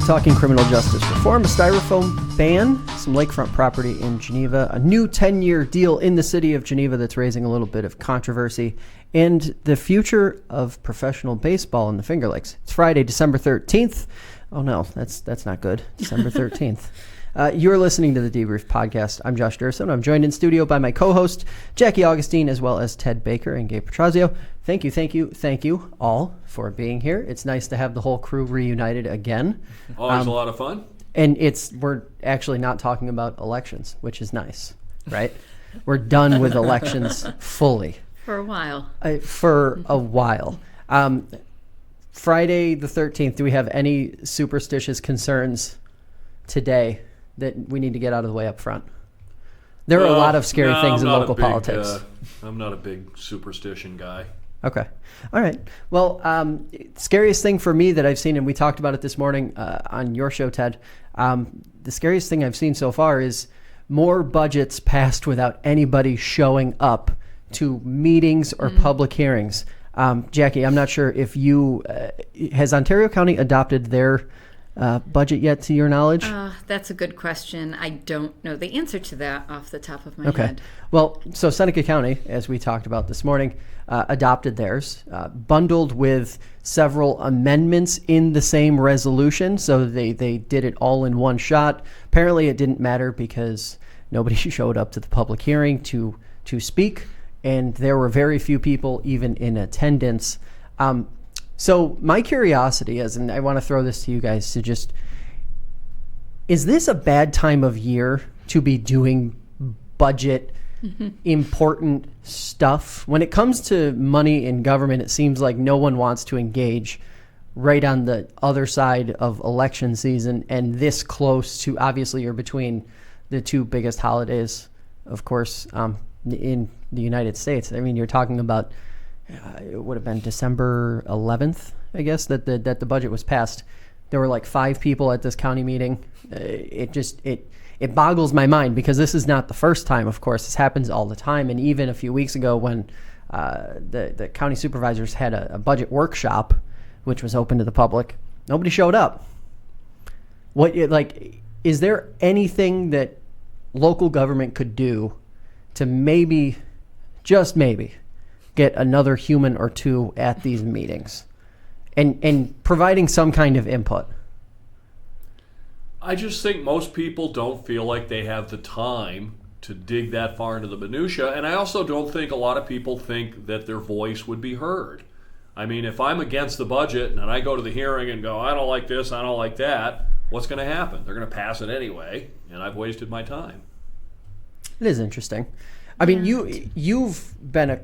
talking criminal justice reform, a styrofoam ban, some lakefront property in Geneva, a new 10-year deal in the city of Geneva that's raising a little bit of controversy, and the future of professional baseball in the Finger Lakes. It's Friday, December 13th. Oh no, that's not good. December 13th. You're listening to the Debrief Podcast. I'm Josh Durso, and I'm joined in studio by my co-host, Jackie Augustine, as well as Ted Baker and Gabriel Pietrorazio. Thank you all for being here. It's nice to have the whole crew reunited again. Always a lot of fun. And we're actually not talking about elections, which is nice, right? We're done with elections fully. For a while. Friday the 13th, do we have any superstitious concerns today that we need to get out of the way up front? There are a lot of scary things in local politics. I'm not a big superstition guy. Okay. All right. Well, scariest thing for me that I've seen, and we talked about it this morning on your show, Ted, the scariest thing I've seen so far is more budgets passed without anybody showing up to meetings or public hearings. Jackie, I'm not sure if has Ontario County adopted their budget yet, to your knowledge? That's a good question. I don't know the answer to that off the top of my head. Well, so Seneca County, as we talked about this morning, adopted theirs, bundled with several amendments in the same resolution. So they did it all in one shot. Apparently it didn't matter because nobody showed up to the public hearing to speak, and there were very few people even in attendance. So my curiosity is, and I want to throw this to you guys, to just, is this a bad time of year to be doing budget important stuff? When it comes to money in government, it seems like no one wants to engage right on the other side of election season, and this close to, obviously you're between the two biggest holidays, of course, in the United States. I mean, you're talking about it would have been December 11th, I guess, that the budget was passed. There were like 5 people at this county meeting. It boggles my mind because this is not the first time, of course. This happens all the time. And even a few weeks ago when the county supervisors had a budget workshop, which was open to the public, nobody showed up. Is there anything that local government could do to maybe, just maybe, get another human or two at these meetings and providing some kind of input? I just think most people don't feel like they have the time to dig that far into the minutia, and I also don't think a lot of people think that their voice would be heard. I mean, if I'm against the budget and I go to the hearing and go, I don't like this, I don't like that, what's going to happen? They're going to pass it anyway, and I've wasted my time. It is interesting. I mean, you've been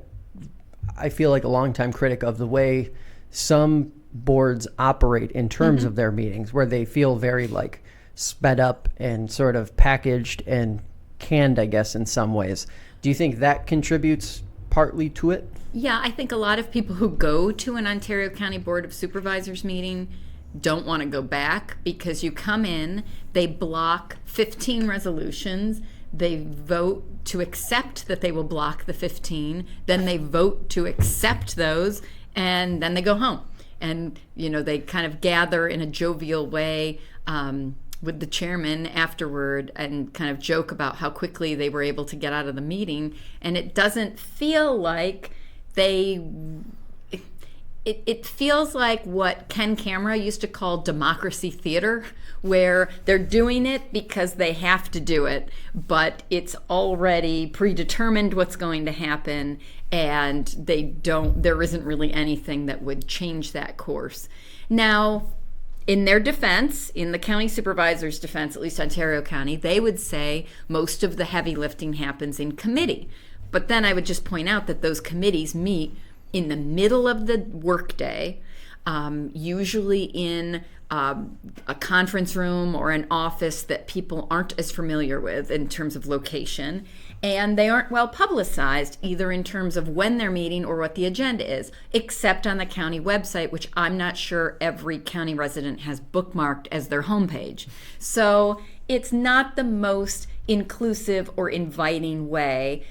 I feel like a longtime critic of the way some boards operate in terms of their meetings, where they feel very like sped up and sort of packaged and canned, I guess, in some ways. Do you think that contributes partly to it? Yeah, I think a lot of people who go to an Ontario County Board of Supervisors meeting don't want to go back because you come in, they block 15 resolutions, they vote to accept that they will block the 15, then they vote to accept those, and then they go home. And, they kind of gather in a jovial way with the chairman afterward and kind of joke about how quickly they were able to get out of the meeting. And it doesn't feel like it feels like what Ken Camara used to call democracy theater, where they're doing it because they have to do it, but it's already predetermined what's going to happen, and there isn't really anything that would change that course. Now, in their defense, in the county supervisor's defense, at least Ontario County, they would say most of the heavy lifting happens in committee. But then I would just point out that those committees meet in the middle of the workday, usually in a conference room or an office that people aren't as familiar with in terms of location, and they aren't well publicized either in terms of when they're meeting or what the agenda is, except on the county website, which I'm not sure every county resident has bookmarked as their homepage. So it's not the most inclusive or inviting way,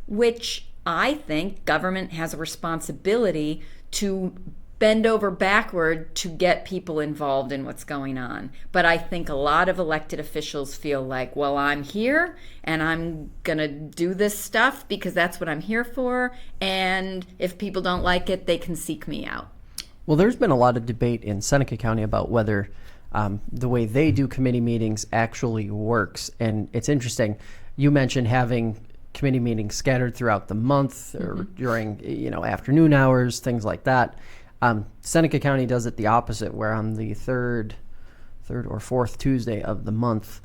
which I think government has a responsibility to bend over backward to get people involved in what's going on. But I think a lot of elected officials feel like, well, I'm here and I'm going to do this stuff because that's what I'm here for. And if people don't like it, they can seek me out. Well, there's been a lot of debate in Seneca County about whether the way they do committee meetings actually works. And it's interesting. You mentioned having committee meetings scattered throughout the month or during, afternoon hours, things like that. Seneca County does it the opposite, where on the third or fourth Tuesday of the month,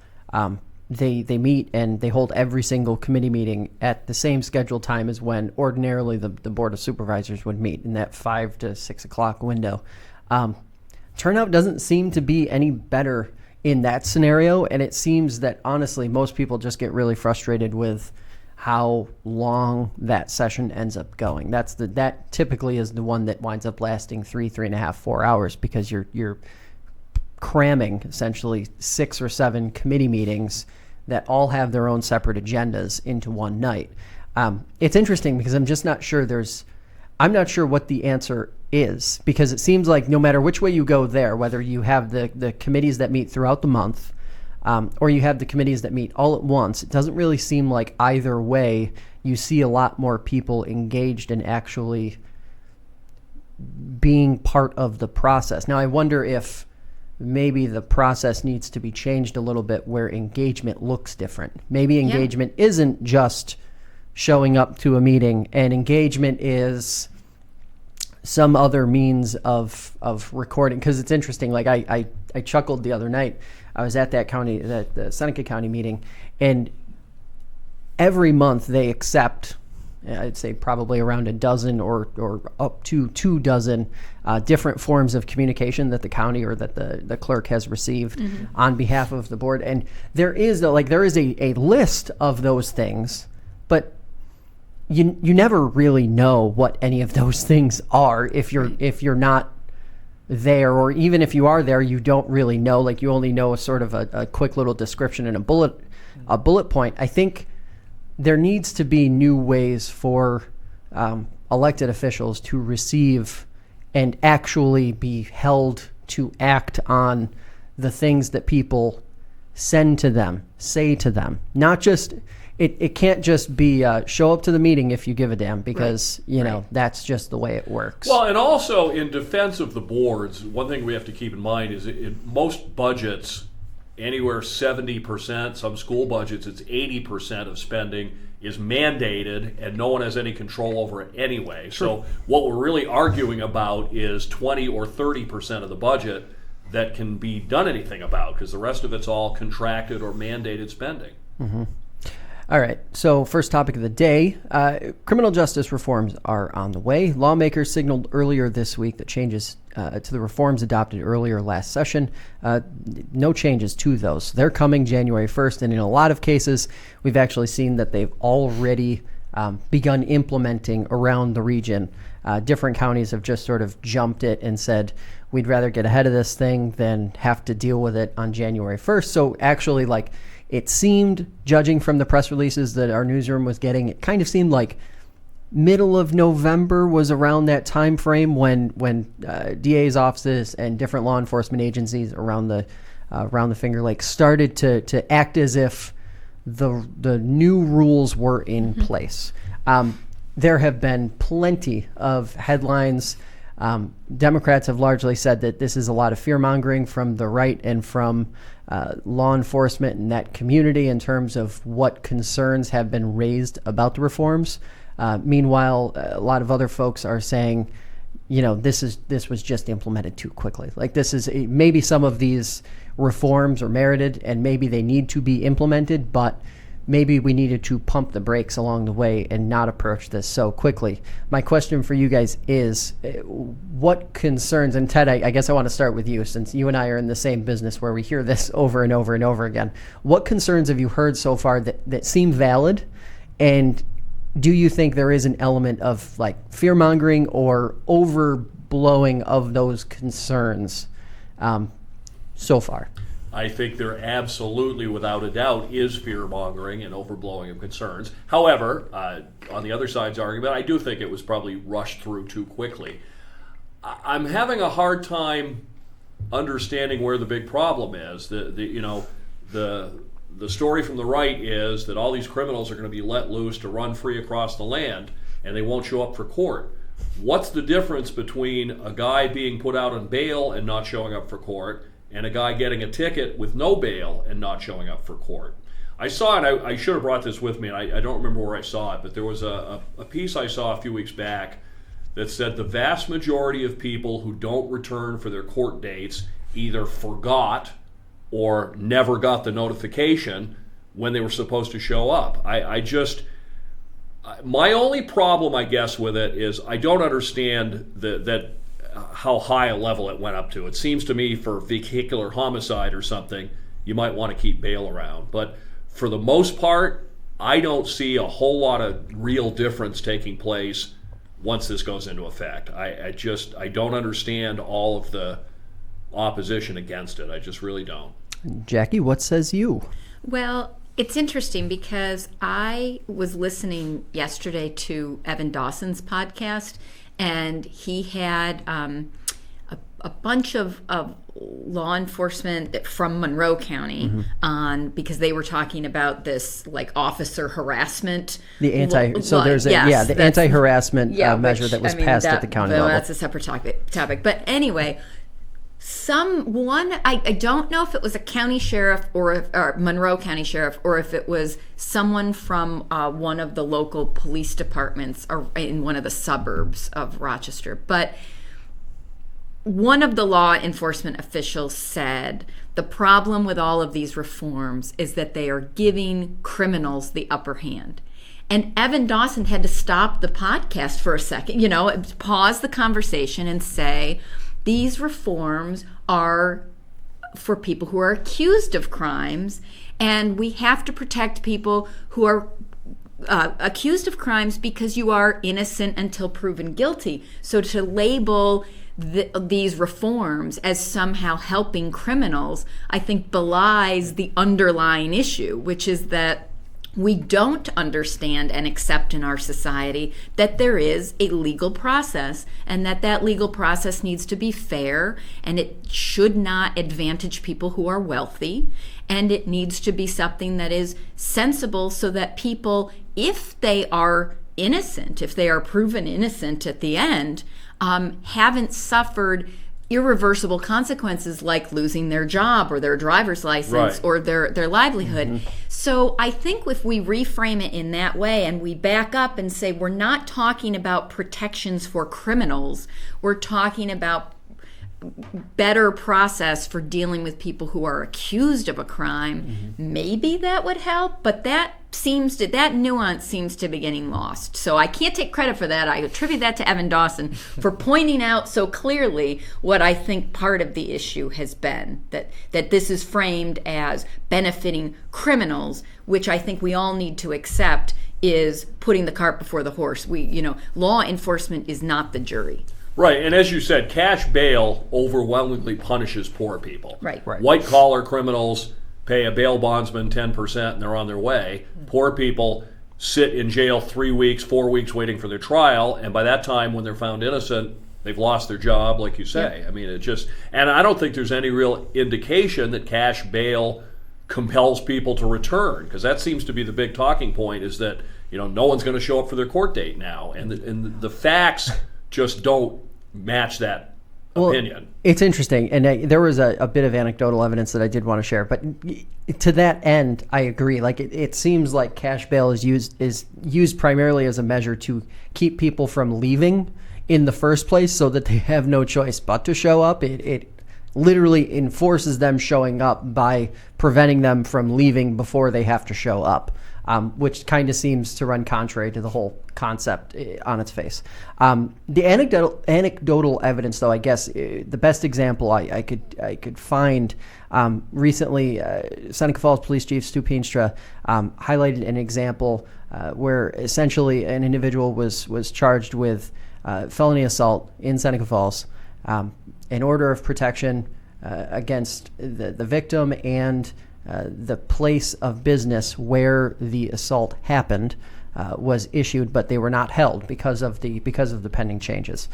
they meet and they hold every single committee meeting at the same scheduled time as when ordinarily the Board of Supervisors would meet, in that 5 to 6 o'clock window. Turnout doesn't seem to be any better in that scenario, and it seems that honestly most people just get really frustrated with how long that session ends up going. That typically is the one that winds up lasting 3.5, 4 hours, because you're cramming essentially 6 or 7 committee meetings that all have their own separate agendas into one night. It's interesting because I'm just not sure I'm not sure what the answer is, because it seems like no matter which way you go there, whether you have the committees that meet throughout the month, or you have the committees that meet all at once, it doesn't really seem like either way you see a lot more people engaged in actually being part of the process. Now, I wonder if maybe the process needs to be changed a little bit, where engagement looks different. Maybe engagement isn't just showing up to a meeting, and engagement is some other means of recording. Because it's interesting, like I chuckled the other night. I was at the Seneca County meeting, and every month they accept, I'd say probably around a dozen or up to 2 dozen different forms of communication that the county or that the clerk has received on behalf of the board. And there is a list of those things, but you never really know what any of those things are if you're not there, or even if you are there, you don't really know. Like, you only know a sort of a quick little description and a bullet point. I think there needs to be new ways for elected officials to receive and actually be held to act on the things that people send to them, say to them. Not just, it can't just be show up to the meeting if you give a damn, because, that's just the way it works. Well, and also in defense of the boards, one thing we have to keep in mind is in most budgets, anywhere 70%, some school budgets, it's 80% of spending is mandated, and no one has any control over it anyway. So what we're really arguing about is 20 or 30% of the budget that can be done anything about, because the rest of it's all contracted or mandated spending. Mm-hmm. All right, so first topic of the day, criminal justice reforms are on the way. Lawmakers signaled earlier this week that changes to the reforms adopted earlier last session, no changes to those. They're coming January 1st, and in a lot of cases, we've actually seen that they've already begun implementing around the region. Different counties have just sort of jumped it and said, we'd rather get ahead of this thing than have to deal with it on January 1st. So actually, it seemed, judging from the press releases that our newsroom was getting, it kind of seemed like middle of November was around that time frame when DA's offices and different law enforcement agencies around the Finger Lakes started to act as if the new rules were in place. There have been plenty of headlines. Democrats have largely said that this is a lot of fear-mongering from the right and from law enforcement and that community in terms of what concerns have been raised about the reforms. Meanwhile, a lot of other folks are saying, this was just implemented too quickly. Like, maybe some of these reforms are merited and maybe they need to be implemented, but maybe we needed to pump the brakes along the way and not approach this so quickly. My question for you guys is, what concerns, and Ted, I guess I want to start with you, since you and I are in the same business where we hear this over and over and over again. What concerns have you heard so far that seem valid, and do you think there is an element of fear-mongering or overblowing of those concerns so far? I think there absolutely, without a doubt, is fear-mongering and overblowing of concerns. However, on the other side's argument, I do think it was probably rushed through too quickly. I'm having a hard time understanding where the big problem is. The story from the right is that all these criminals are going to be let loose to run free across the land, and they won't show up for court. What's the difference between a guy being put out on bail and not showing up for court, and a guy getting a ticket with no bail and not showing up for court? I saw, and I should have brought this with me, and I don't remember where I saw it, but there was a piece I saw a few weeks back that said the vast majority of people who don't return for their court dates either forgot or never got the notification when they were supposed to show up. My only problem, I guess, with it is I don't understand that how high a level it went up to. It seems to me for vehicular homicide or something, you might want to keep bail around. But for the most part, I don't see a whole lot of real difference taking place once this goes into effect. I don't understand all of the opposition against it. I just really don't. Jackie, what says you? Well, it's interesting because I was listening yesterday to Evan Dawson's podcast, and he had a bunch of law enforcement from Monroe County on, because they were talking about this like officer harassment. The anti-harassment measure that was passed at the county level. That's a separate topic. But anyway, I don't know if it was a county sheriff or Monroe County sheriff, or if it was someone from one of the local police departments or in one of the suburbs of Rochester. But one of the law enforcement officials said the problem with all of these reforms is that they are giving criminals the upper hand. And Evan Dawson had to stop the podcast for a second, pause the conversation and say, these reforms are for people who are accused of crimes, and we have to protect people who are accused of crimes because you are innocent until proven guilty. So to label these reforms as somehow helping criminals, I think belies the underlying issue, which is that we don't understand and accept in our society that there is a legal process, and that legal process needs to be fair, and it should not advantage people who are wealthy, and it needs to be something that is sensible so that people, if they are innocent, if they are proven innocent at the end, haven't suffered irreversible consequences like losing their job or their driver's license or their livelihood. So I think if we reframe it in that way and we back up and say we're not talking about protections for criminals, we're talking about better process for dealing with people who are accused of a crime, maybe that would help, but that nuance seems to be getting lost. So I can't take credit for that. I attribute that to Evan Dawson for pointing out so clearly what I think part of the issue has been, that this is framed as benefiting criminals, which I think we all need to accept is putting the cart before the horse. Law enforcement is not the jury. Right, and as you said, cash bail overwhelmingly punishes poor people. Right. White-collar criminals pay a bail bondsman 10% and they're on their way. Poor people sit in jail 3 weeks, 4 weeks waiting for their trial, and by that time when they're found innocent, they've lost their job, like you say. Yeah. I mean, and I don't think there's any real indication that cash bail compels people to return, because that seems to be the big talking point, is that no one's going to show up for their court date now, and the facts just don't match that opinion. It's interesting, and there was a bit of anecdotal evidence that I did want to share, but to that end, I agree. Like it seems like cash bail is used primarily as a measure to keep people from leaving in the first place, so that they have no choice but to show up. It literally enforces them showing up by preventing them from leaving before they have to show up. Which kind of seems to run contrary to the whole concept on its face. The anecdotal evidence, though, I guess the best example I could find recently, Seneca Falls Police Chief Stu Peenstra highlighted an example where essentially an individual was charged with felony assault in Seneca Falls, an order of protection against the victim and the place of business where the assault happened was issued, but they were not held because of the pending changes.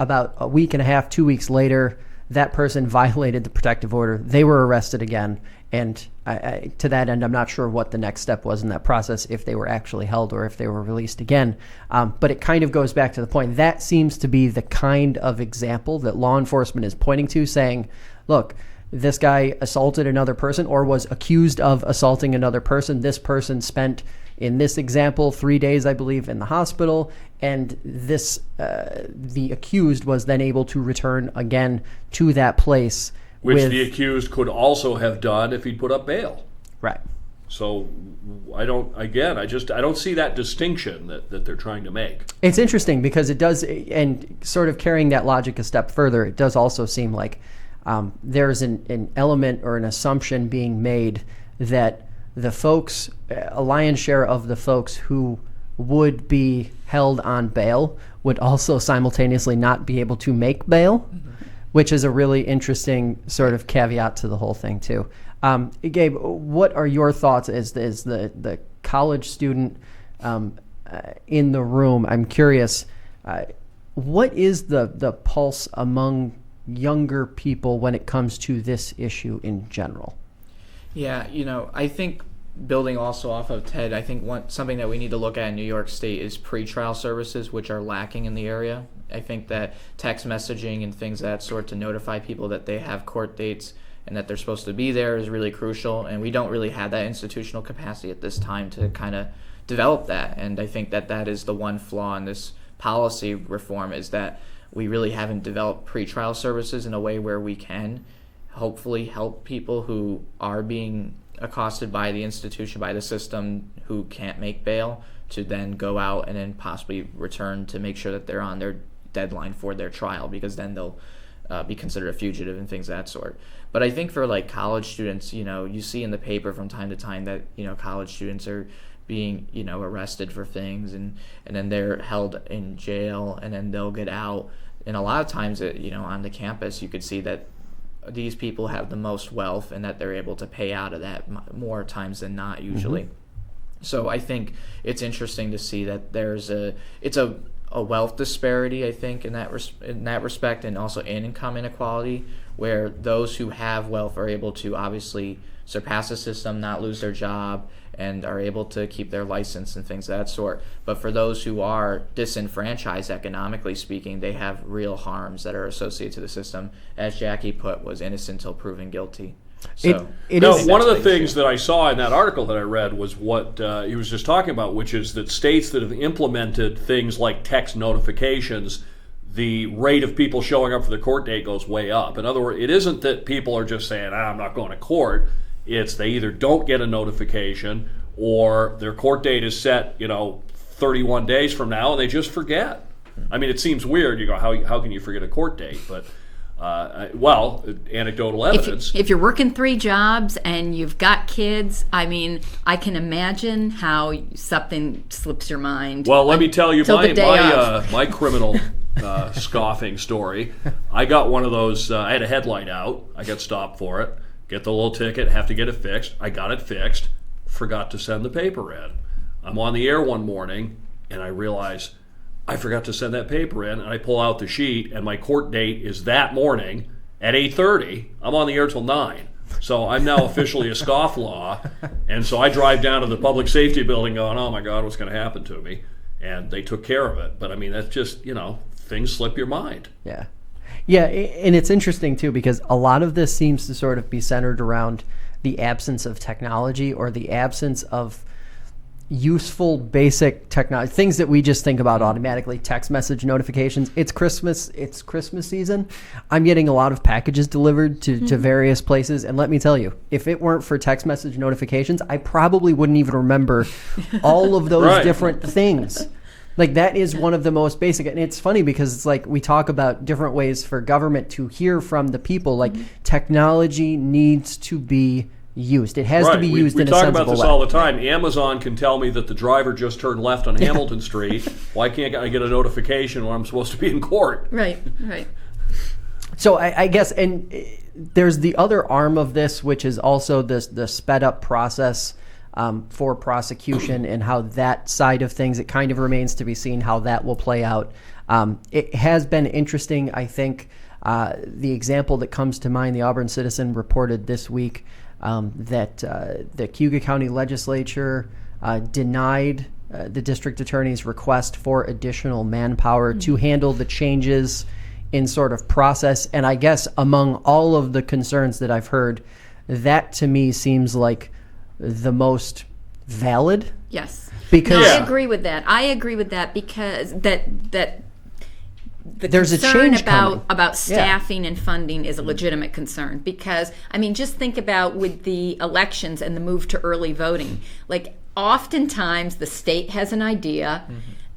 about a week and a half, 2 weeks later, that person violated the protective order. They were arrested again. And to that end, I'm not sure what the next step was in that process, if they were actually held or if they were released again. But it kind of goes back to the point. That seems to be the kind of example that law enforcement is pointing to, saying, look, this guy assaulted another person or was accused of assaulting another person. This person spent, in this example, 3 days, I believe, in the hospital. And this, the accused was then able to return again to that place. Which the accused could also have done if he'd put up bail. Right. So I don't see that distinction that they're trying to make. It's interesting because it does, and sort of carrying that logic a step further, it does also seem like there's an element or an assumption being made that the folks, a lion's share of the folks who would be held on bail would also simultaneously not be able to make bail. Which is a really interesting sort of caveat to the whole thing, too. Gabe, what are your thoughts as the college student in the room? I'm curious, what is the pulse among younger people when it comes to this issue in general? Yeah, I think building also off of Ted, I think something that we need to look at in New York State is pretrial services, which are lacking in the area. I think that text messaging and things of that sort to notify people that they have court dates and that they're supposed to be there is really crucial. And we don't really have that institutional capacity at this time to kind of develop that. And I think that is the one flaw in this policy reform, is that we really haven't developed pretrial services in a way where we can hopefully help people who are being accosted by the institution, by the system, who can't make bail, to then go out and then possibly return to make sure that they're on their deadline for their trial, because then they'll be considered a fugitive and things of that sort. But I think for like college students, you see in the paper from time to time that college students are being arrested for things, and then they're held in jail, and then they'll get out. And a lot of times on the campus you could see that these people have the most wealth and that they're able to pay out of that more times than not usually. So I think it's interesting to see that it's a wealth disparity, I think, in that respect, and also income inequality, where those who have wealth are able to obviously surpass the system, not lose their job, and are able to keep their license and things of that sort. But for those who are disenfranchised economically speaking, they have real harms that are associated to the system. As Jackie put, was innocent until proven guilty. So one of the things that I saw in that article that I read was what he was just talking about, which is that states that have implemented things like text notifications, the rate of people showing up for the court date goes way up. In other words, it isn't that people are just saying, I'm not going to court. It's they either don't get a notification or their court date is set, 31 days from now, and they just forget. I mean, it seems weird. You go, how can you forget a court date? But anecdotal evidence. If you're working 3 jobs and you've got kids, I mean, I can imagine how something slips your mind. Well, let me tell you my criminal scoffing story. I got one of those. I had a headlight out. I got stopped for it. Get the little ticket. Have to get it fixed. I got it fixed. Forgot to send the paper in. I'm on the air one morning and I realize I forgot to send that paper in, and I pull out the sheet, and my court date is that morning at 8:30. I'm on the air till 9. So I'm now officially a scofflaw, and so I drive down to the public safety building going, oh my God, what's going to happen to me? And they took care of it. But I mean, that's just, things slip your mind. Yeah. Yeah, and it's interesting too, because a lot of this seems to sort of be centered around the absence of technology, or the absence of useful basic technology, things that we just think about automatically. Text message notifications. It's Christmas season. I'm getting a lot of packages delivered to various places, and let me tell you, if it weren't for text message notifications, I probably wouldn't even remember all of those different things. Like, that is one of the most basic, and it's funny because it's like we talk about different ways for government to hear from the people. Like, technology needs to be used. It has to be used in a sensible way. We talk about this all the time. Amazon can tell me that the driver just turned left on Hamilton Street. Why can't I get a notification when I'm supposed to be in court? Right. So I guess, and there's the other arm of this, which is also the sped up process for prosecution and how that side of things, it kind of remains to be seen how that will play out. It has been interesting, I think. The example that comes to mind, the Auburn Citizen reported this week that the Cayuga County Legislature denied the district attorney's request for additional manpower to handle the changes in sort of process. And I guess among all of the concerns that I've heard, that to me seems like the most valid. Yes. Because I agree with that. Because that the there's concern a change about staffing and funding is a legitimate concern, because I mean, just think about with the elections and the move to early voting. Like, oftentimes the state has an idea,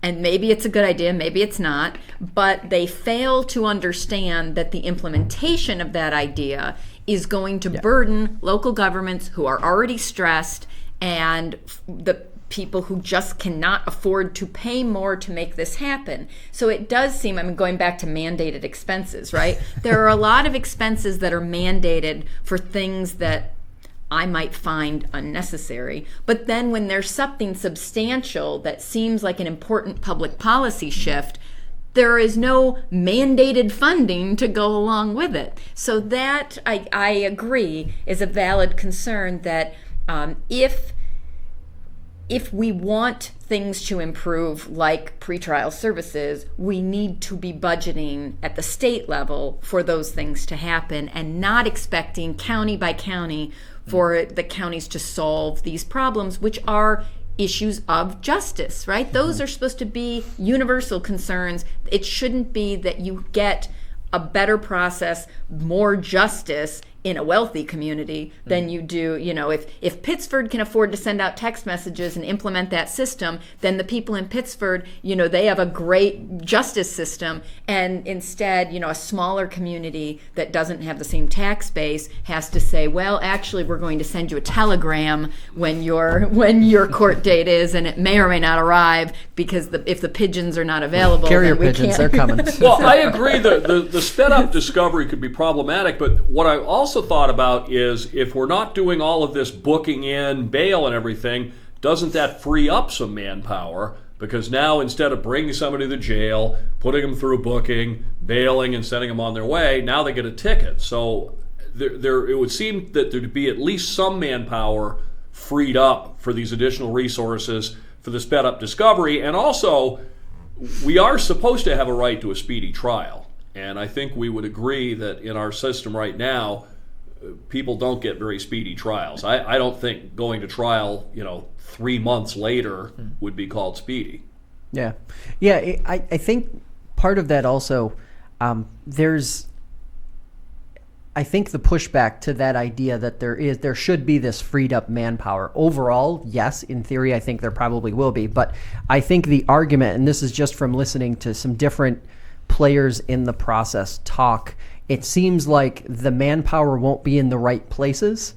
and maybe it's a good idea, maybe it's not, but they fail to understand that the implementation of that idea is going to burden local governments who are already stressed, and the people who just cannot afford to pay more to make this happen. So it does seem, I mean, going back to mandated expenses, right? There are a lot of expenses that are mandated for things that I might find unnecessary. But then when there's something substantial that seems like an important public policy shift, there is no mandated funding to go along with it. So that, I agree, is a valid concern, that if we want things to improve, like pretrial services, we need to be budgeting at the state level for those things to happen, and not expecting county by county for the counties to solve these problems, which are issues of justice, right? Those are supposed to be universal concerns. It shouldn't be that you get a better process, more justice in a wealthy community than you do, you know, if Pittsford can afford to send out text messages and implement that system, then the people in Pittsford, you know, they have a great justice system. And instead, you know, a smaller community that doesn't have the same tax base has to say, well, actually, we're going to send you a telegram when your court date is, and it may or may not arrive, because if the pigeons are not available, carrier then we pigeons, can't. they're coming. Well, I agree that the sped up discovery could be problematic, but what I also thought about is, if we're not doing all of this booking in bail and everything, doesn't that free up some manpower? Because now, instead of bringing somebody to the jail, putting them through booking, bailing, and sending them on their way, now they get a ticket. So it would seem that there'd be at least some manpower freed up for these additional resources for the sped up discovery. And also, we are supposed to have a right to a speedy trial. And I think we would agree that in our system right now, people don't get very speedy trials. I don't think going to trial, 3 months later would be called speedy. Yeah. I think part of that also, I think the pushback to that idea that there should be this freed up manpower. Overall, yes, in theory, I think there probably will be. But I think the argument, and this is just from listening to some different players in the process talk, it seems like the manpower won't be in the right places.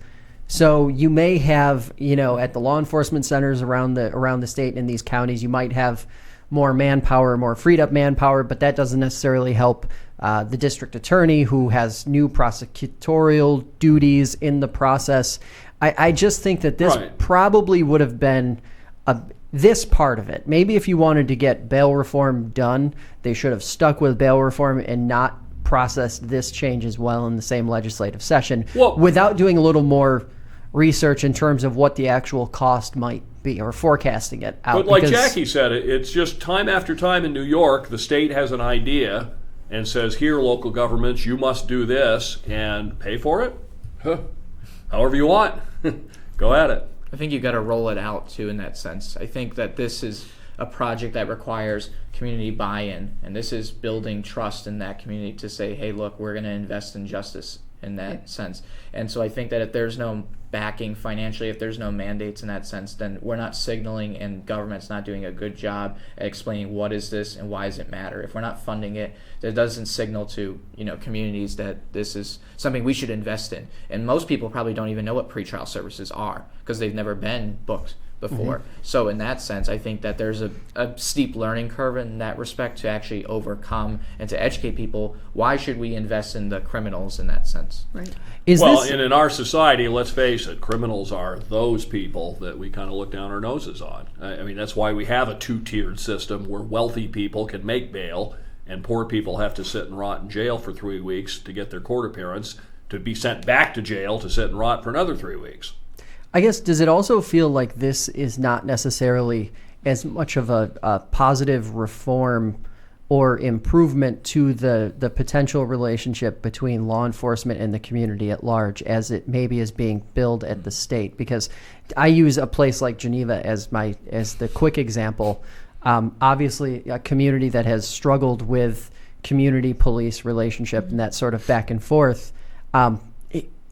So you may have, at the law enforcement centers around the state and in these counties, you might have more manpower, more freed up manpower, but that doesn't necessarily help the district attorney, who has new prosecutorial duties in the process. I just think that this probably would have been this part of it. Maybe if you wanted to get bail reform done, they should have stuck with bail reform and not processed this change as well in the same legislative session, without doing a little more research in terms of what the actual cost might be, or forecasting it out. But like Jackie said, it's just time after time in New York, the state has an idea and says, here, local governments, you must do this and pay for it. However you want. Go at it. I think you got to roll it out, too, in that sense. I think that this is a project that requires community buy-in, and this is building trust in that community to say, hey, look, we're going to invest in justice in that sense. And so I think that if there's no backing financially, if there's no mandates in that sense, then we're not signaling, and government's not doing a good job at explaining what is this and why does it matter. If we're not funding it, that doesn't signal to communities that this is something we should invest in. And most people probably don't even know what pretrial services are, because they've never been booked before. So in that sense, I think that there's a steep learning curve in that respect to actually overcome and to educate people. Why should we invest in the criminals in that sense? Right. And in our society, let's face it, criminals are those people that we kind of look down our noses on. I mean, that's why we have a two-tiered system where wealthy people can make bail and poor people have to sit and rot in jail for 3 weeks to get their court appearance, to be sent back to jail to sit and rot for another 3 weeks. I guess, does it also feel like this is not necessarily as much of a positive reform or improvement to the potential relationship between law enforcement and the community at large as it maybe is being billed at the state? Because I use a place like Geneva as the quick example. Obviously, a community that has struggled with community police relationship and that sort of back and forth.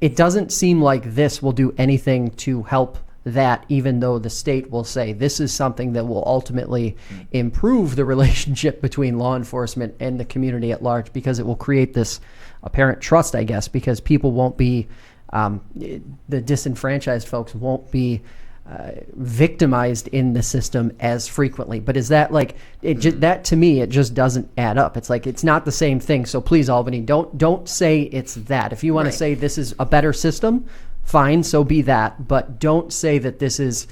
It doesn't seem like this will do anything to help that, even though the state will say this is something that will ultimately improve the relationship between law enforcement and the community at large, because it will create this apparent trust, I guess, because people won't be, the disenfranchised folks won't be victimized in the system as frequently. But is that like that to me, it just doesn't add up. It's like, it's not the same thing. So please, Albany, don't say it's that. If you want to say this is a better system, fine, so be that. But don't say that this is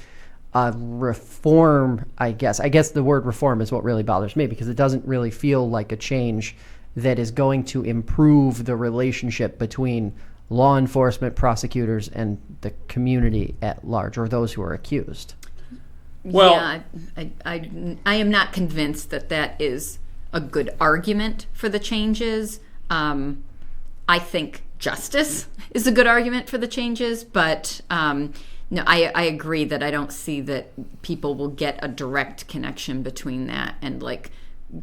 a reform, I guess. I guess the word reform is what really bothers me, because it doesn't really feel like a change that is going to improve the relationship between law enforcement, prosecutors, and the community at large, or those who are accused. Well, yeah, I am not convinced that is a good argument for the changes. I think justice is a good argument for the changes, but no, I agree that I don't see that people will get a direct connection between that and like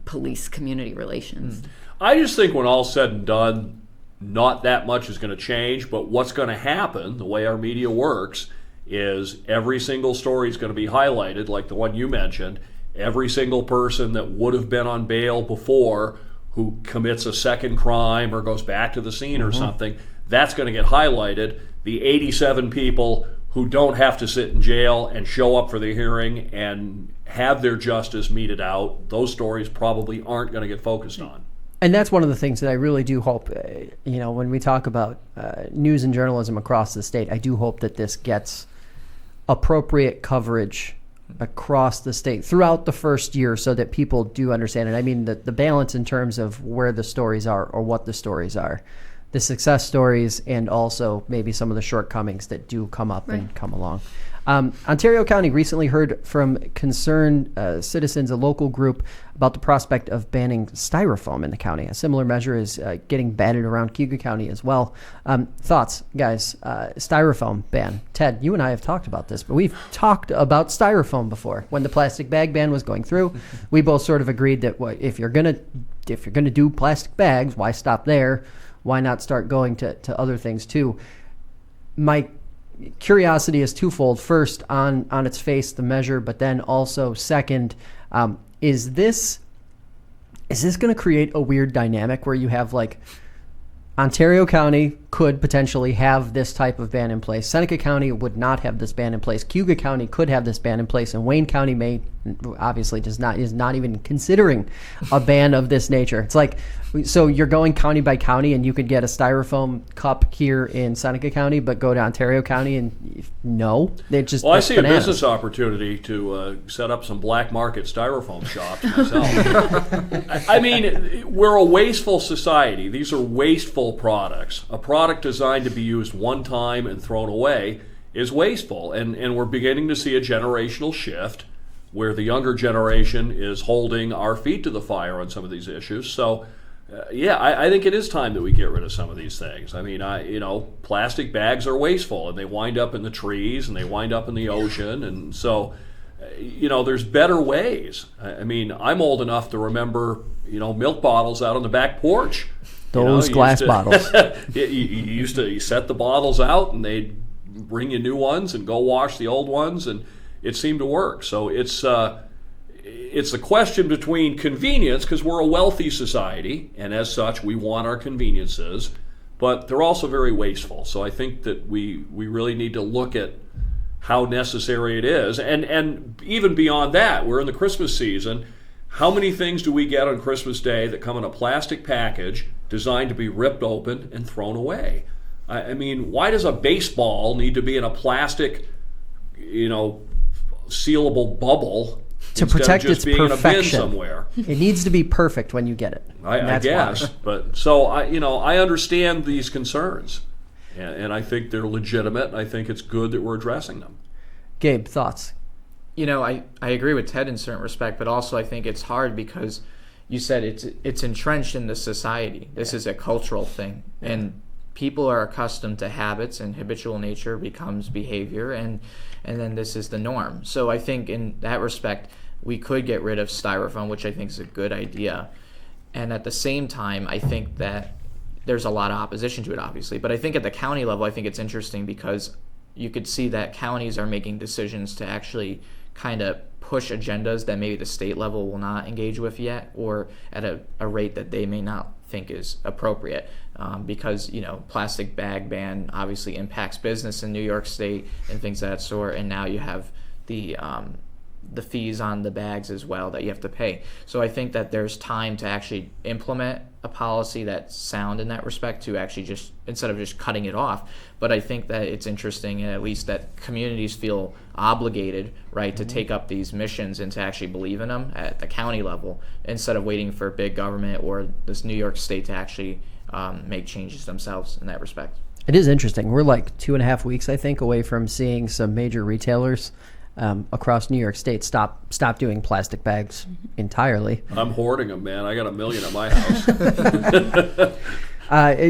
police community relations. I just think when all's said and done, not that much is going to change, but what's going to happen, the way our media works, is every single story is going to be highlighted, like the one you mentioned. Every single person that would have been on bail before who commits a second crime or goes back to the scene or something, that's going to get highlighted. The 87 people who don't have to sit in jail and show up for the hearing and have their justice meted out, those stories probably aren't going to get focused on. And that's one of the things that I really do hope, when we talk about news and journalism across the state, I do hope that this gets appropriate coverage across the state throughout the first year so that people do understand it. I mean, the balance in terms of where the stories are or what the stories are, the success stories, and also maybe some of the shortcomings that do come up and come along. Ontario County recently heard from concerned citizens, a local group, about the prospect of banning styrofoam in the county. A similar measure is getting batted around Cayuga County as well. Thoughts, guys? Styrofoam ban. Ted, you and I have talked about this, but we've talked about styrofoam before. When the plastic bag ban was going through, we both sort of agreed that if you're gonna do plastic bags, why stop there? Why not start going to other things too? My curiosity is twofold. First, on its face, the measure, but then also second, is this going to create a weird dynamic where you have like Ontario County could potentially have this type of ban in place. Seneca County would not have this ban in place. Cayuga County could have this ban in place, and Wayne County obviously is not even considering a ban of this nature. It's like, so you're going county by county, and you could get a styrofoam cup here in Seneca County, but go to Ontario County and no, they just. Well, I see bananas. A business opportunity to set up some black market styrofoam shops myself. I mean, we're a wasteful society. These are wasteful products. A product designed to be used one time and thrown away is wasteful, and we're beginning to see a generational shift where the younger generation is holding our feet to the fire on some of these issues. So, I think it is time that we get rid of some of these things. I mean, plastic bags are wasteful, and they wind up in the trees, and they wind up in the ocean, and so, there's better ways. I mean, I'm old enough to remember, milk bottles out on the back porch. Those glass bottles. You set the bottles out, and they'd bring you new ones and go wash the old ones, and it seemed to work. So it's a question between convenience, because we're a wealthy society, and as such, we want our conveniences, but they're also very wasteful. So I think that we really need to look at how necessary it is. And even beyond that, we're in the Christmas season. How many things do we get on Christmas Day that come in a plastic package designed to be ripped open and thrown away? I mean, why does a baseball need to be in a plastic, sealable bubble to instead protect of just its being perfection? in a bin somewhere? It needs to be perfect when you get it. I guess, but so I understand these concerns, and I think they're legitimate. And I think it's good that we're addressing them. Gabe, thoughts? I agree with Ted in certain respect, but also I think it's hard because you said it's entrenched in the society. This is a cultural thing, and people are accustomed to habits, and habitual nature becomes behavior, and then this is the norm. So I think in that respect, we could get rid of styrofoam, which I think is a good idea. And at the same time, I think that there's a lot of opposition to it, obviously. But I think at the county level, I think it's interesting because you could see that counties are making decisions to actually kind of push agendas that maybe the state level will not engage with yet, or at a rate that they may not think is appropriate. Because, plastic bag ban obviously impacts business in New York State and things of that sort. And now you have the fees on the bags as well that you have to pay. So I think that there's time to actually implement a policy that's sound in that respect, to actually just, instead of just cutting it off. But I think that it's interesting, at least, that communities feel obligated, right, to take up these missions and to actually believe in them at the county level, instead of waiting for big government or this New York State to actually make changes themselves in that respect. It is interesting. We're like 2.5 weeks, I think, away from seeing some major retailers across New York State stop doing plastic bags entirely. I'm hoarding them, man. I got 1 million at my house.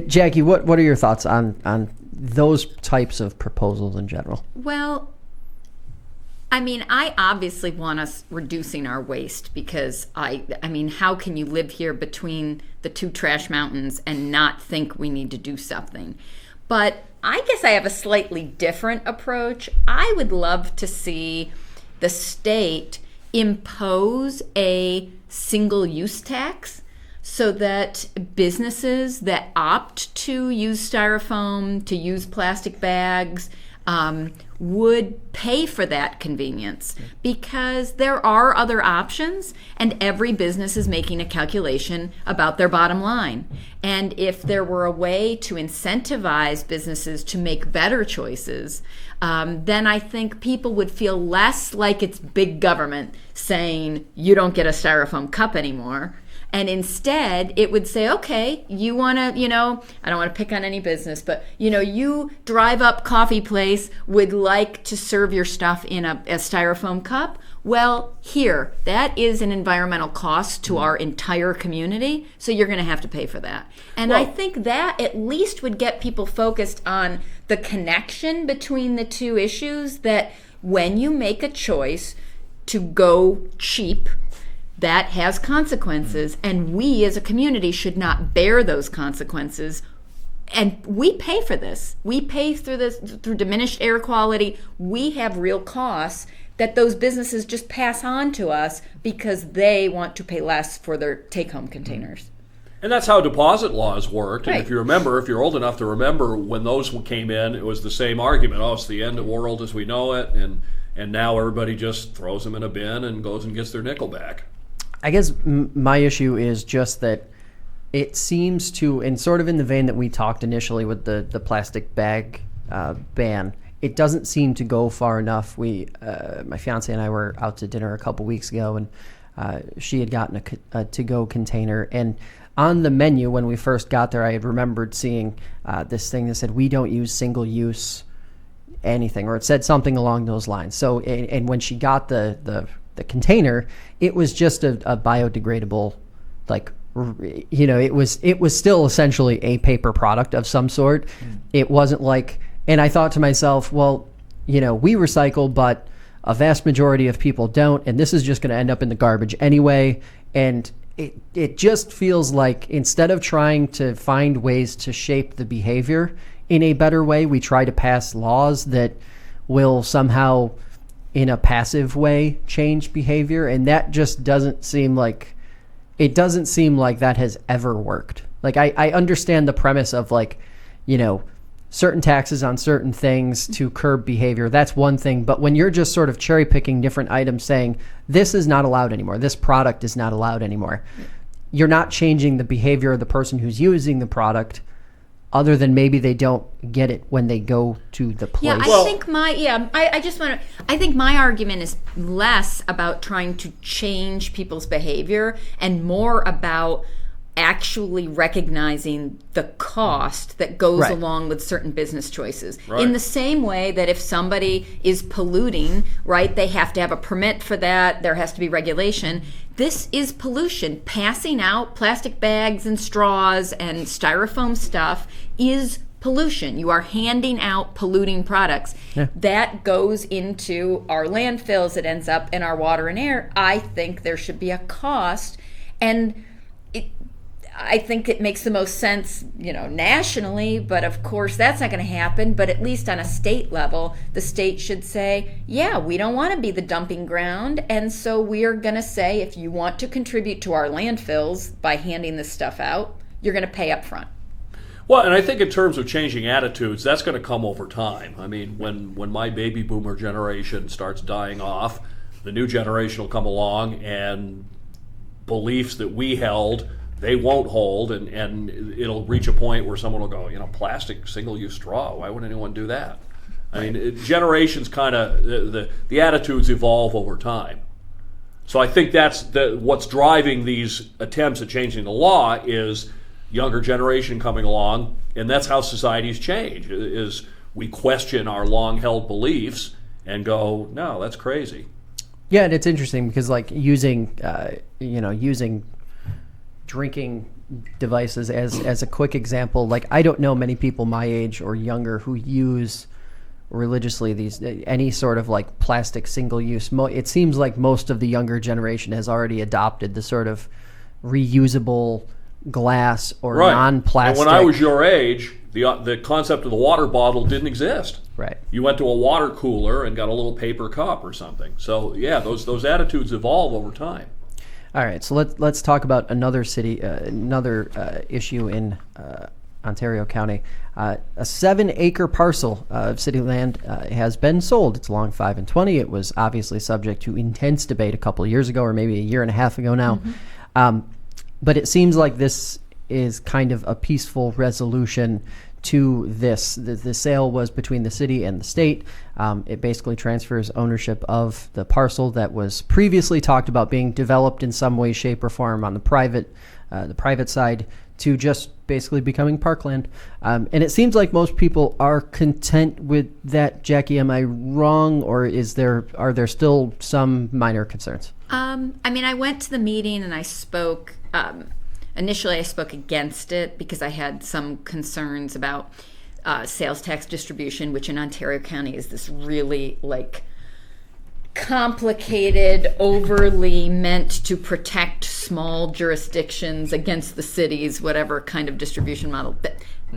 Jackie, what are your thoughts on those types of proposals in general? Well, I mean, I obviously want us reducing our waste, because I mean, how can you live here between the two trash mountains and not think we need to do something? But I guess I have a slightly different approach. I would love to see the state impose a single-use tax so that businesses that opt to use styrofoam, to use plastic bags, would pay for that convenience, because there are other options, and every business is making a calculation about their bottom line. And if there were a way to incentivize businesses to make better choices, then I think people would feel less like it's big government saying you don't get a styrofoam cup anymore. And instead, it would say, okay, you want to, I don't want to pick on any business, but, you Drive Up Coffee Place would like to serve your stuff in a styrofoam cup. Well, here, that is an environmental cost to our entire community, so you're going to have to pay for that. And I think that at least would get people focused on the connection between the two issues, that when you make a choice to go cheap, that has consequences, and we as a community should not bear those consequences. And we pay for this. We pay through diminished air quality. We have real costs that those businesses just pass on to us because they want to pay less for their take-home containers. And that's how deposit laws worked. And Right. if you're old enough to remember when those came in, it was the same argument. Oh, it's the end of the world as we know it, and now everybody just throws them in a bin and goes and gets their nickel back. I guess my issue is just that it seems to, and sort of in the vein that we talked initially with the plastic bag ban, it doesn't seem to go far enough. My fiance and I were out to dinner a couple weeks ago, and she had gotten a to-go container. And on the menu, when we first got there, I had remembered seeing this thing that said, "We don't use single-use anything," or it said something along those lines. So, and when she got the container, it was just a biodegradable, it was still essentially a paper product of some sort. It wasn't like, and I thought to myself, well, we recycle, but a vast majority of people don't, and this is just going to end up in the garbage anyway. And it just feels like instead of trying to find ways to shape the behavior in a better way, we try to pass laws that will somehow, in a passive way, change behavior, and that just doesn't seem like that has ever worked. Like, I understand the premise of certain taxes on certain things to curb behavior, that's one thing. But when you're just sort of cherry picking different items saying this is not allowed anymore, this product is not allowed anymore, you're not changing the behavior of the person who's using the product, other than maybe they don't get it when they go to the place. I think my argument is less about trying to change people's behavior and more about actually recognizing the cost that goes along with certain business choices. Right. In the same way that if somebody is polluting, right, they have to have a permit for that, there has to be regulation. This is pollution. Passing out plastic bags and straws and styrofoam stuff is pollution. You are handing out polluting products. Yeah. That goes into our landfills. It ends up in our water and air. I think there should be a cost, and I think it makes the most sense, nationally, but of course that's not going to happen. But at least on a state level, the state should say, yeah, we don't want to be the dumping ground, and so we're going to say, if you want to contribute to our landfills by handing this stuff out, you're going to pay up front. Well, and I think in terms of changing attitudes, that's going to come over time. I mean, when my baby boomer generation starts dying off, the new generation will come along, and beliefs that we held, they won't hold, and it'll reach a point where someone will go, plastic single-use straw, why would anyone do that? I mean, generations kind of, the attitudes evolve over time. So I think that's what's driving these attempts at changing the law is younger generation coming along, and that's how societies change, is we question our long-held beliefs and go, no, that's crazy. Yeah, and it's interesting because using drinking devices as a quick example, I don't know many people my age or younger who use religiously any sort of plastic single-use. It seems like most of the younger generation has already adopted the sort of reusable glass or non-plastic. And when I was your age, the concept of the water bottle didn't exist. Right. You went to a water cooler and got a little paper cup or something. So yeah, those attitudes evolve over time. All right, so let's talk about another issue in Ontario County. A 7-acre parcel of city land has been sold. It's along 5 and 20. It was obviously subject to intense debate a couple of years ago, or maybe a year and a half ago now. Mm-hmm. But it seems like this is kind of a peaceful resolution to this. The sale was between the city and the state. It basically transfers ownership of the parcel that was previously talked about being developed in some way, shape, or form on the private side to just basically becoming parkland. And it seems like most people are content with that. Jackie, am I wrong, or are there still some minor concerns? I went to the meeting and I spoke. Initially, I spoke against it because I had some concerns about sales tax distribution, which in Ontario County is this really complicated, overly meant to protect small jurisdictions against the cities, whatever kind of distribution model.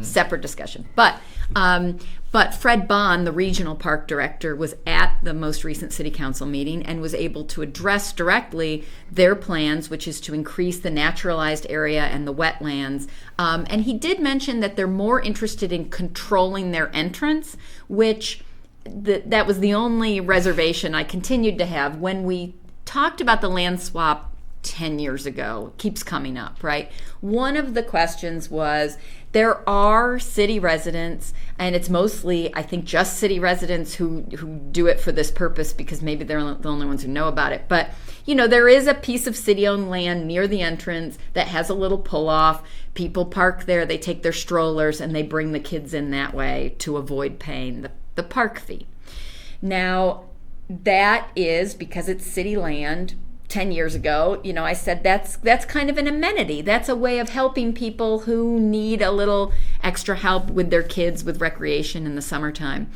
Separate discussion. But Fred Bond, the regional park director, was at the most recent city council meeting and was able to address directly their plans, which is to increase the naturalized area and the wetlands. And he did mention that they're more interested in controlling their entrance, which that was the only reservation I continued to have. When we talked about the land swap 10 years ago, it keeps coming up, right? One of the questions was, there are city residents, and it's mostly, I think, just city residents who do it for this purpose because maybe they're the only ones who know about it. But, there is a piece of city-owned land near the entrance that has a little pull-off. People park there, they take their strollers, and they bring the kids in that way to avoid paying the park fee. Now, that is, because it's city land, 10 years ago, I said that's kind of an amenity. That's a way of helping people who need a little extra help with their kids with recreation in the summertime.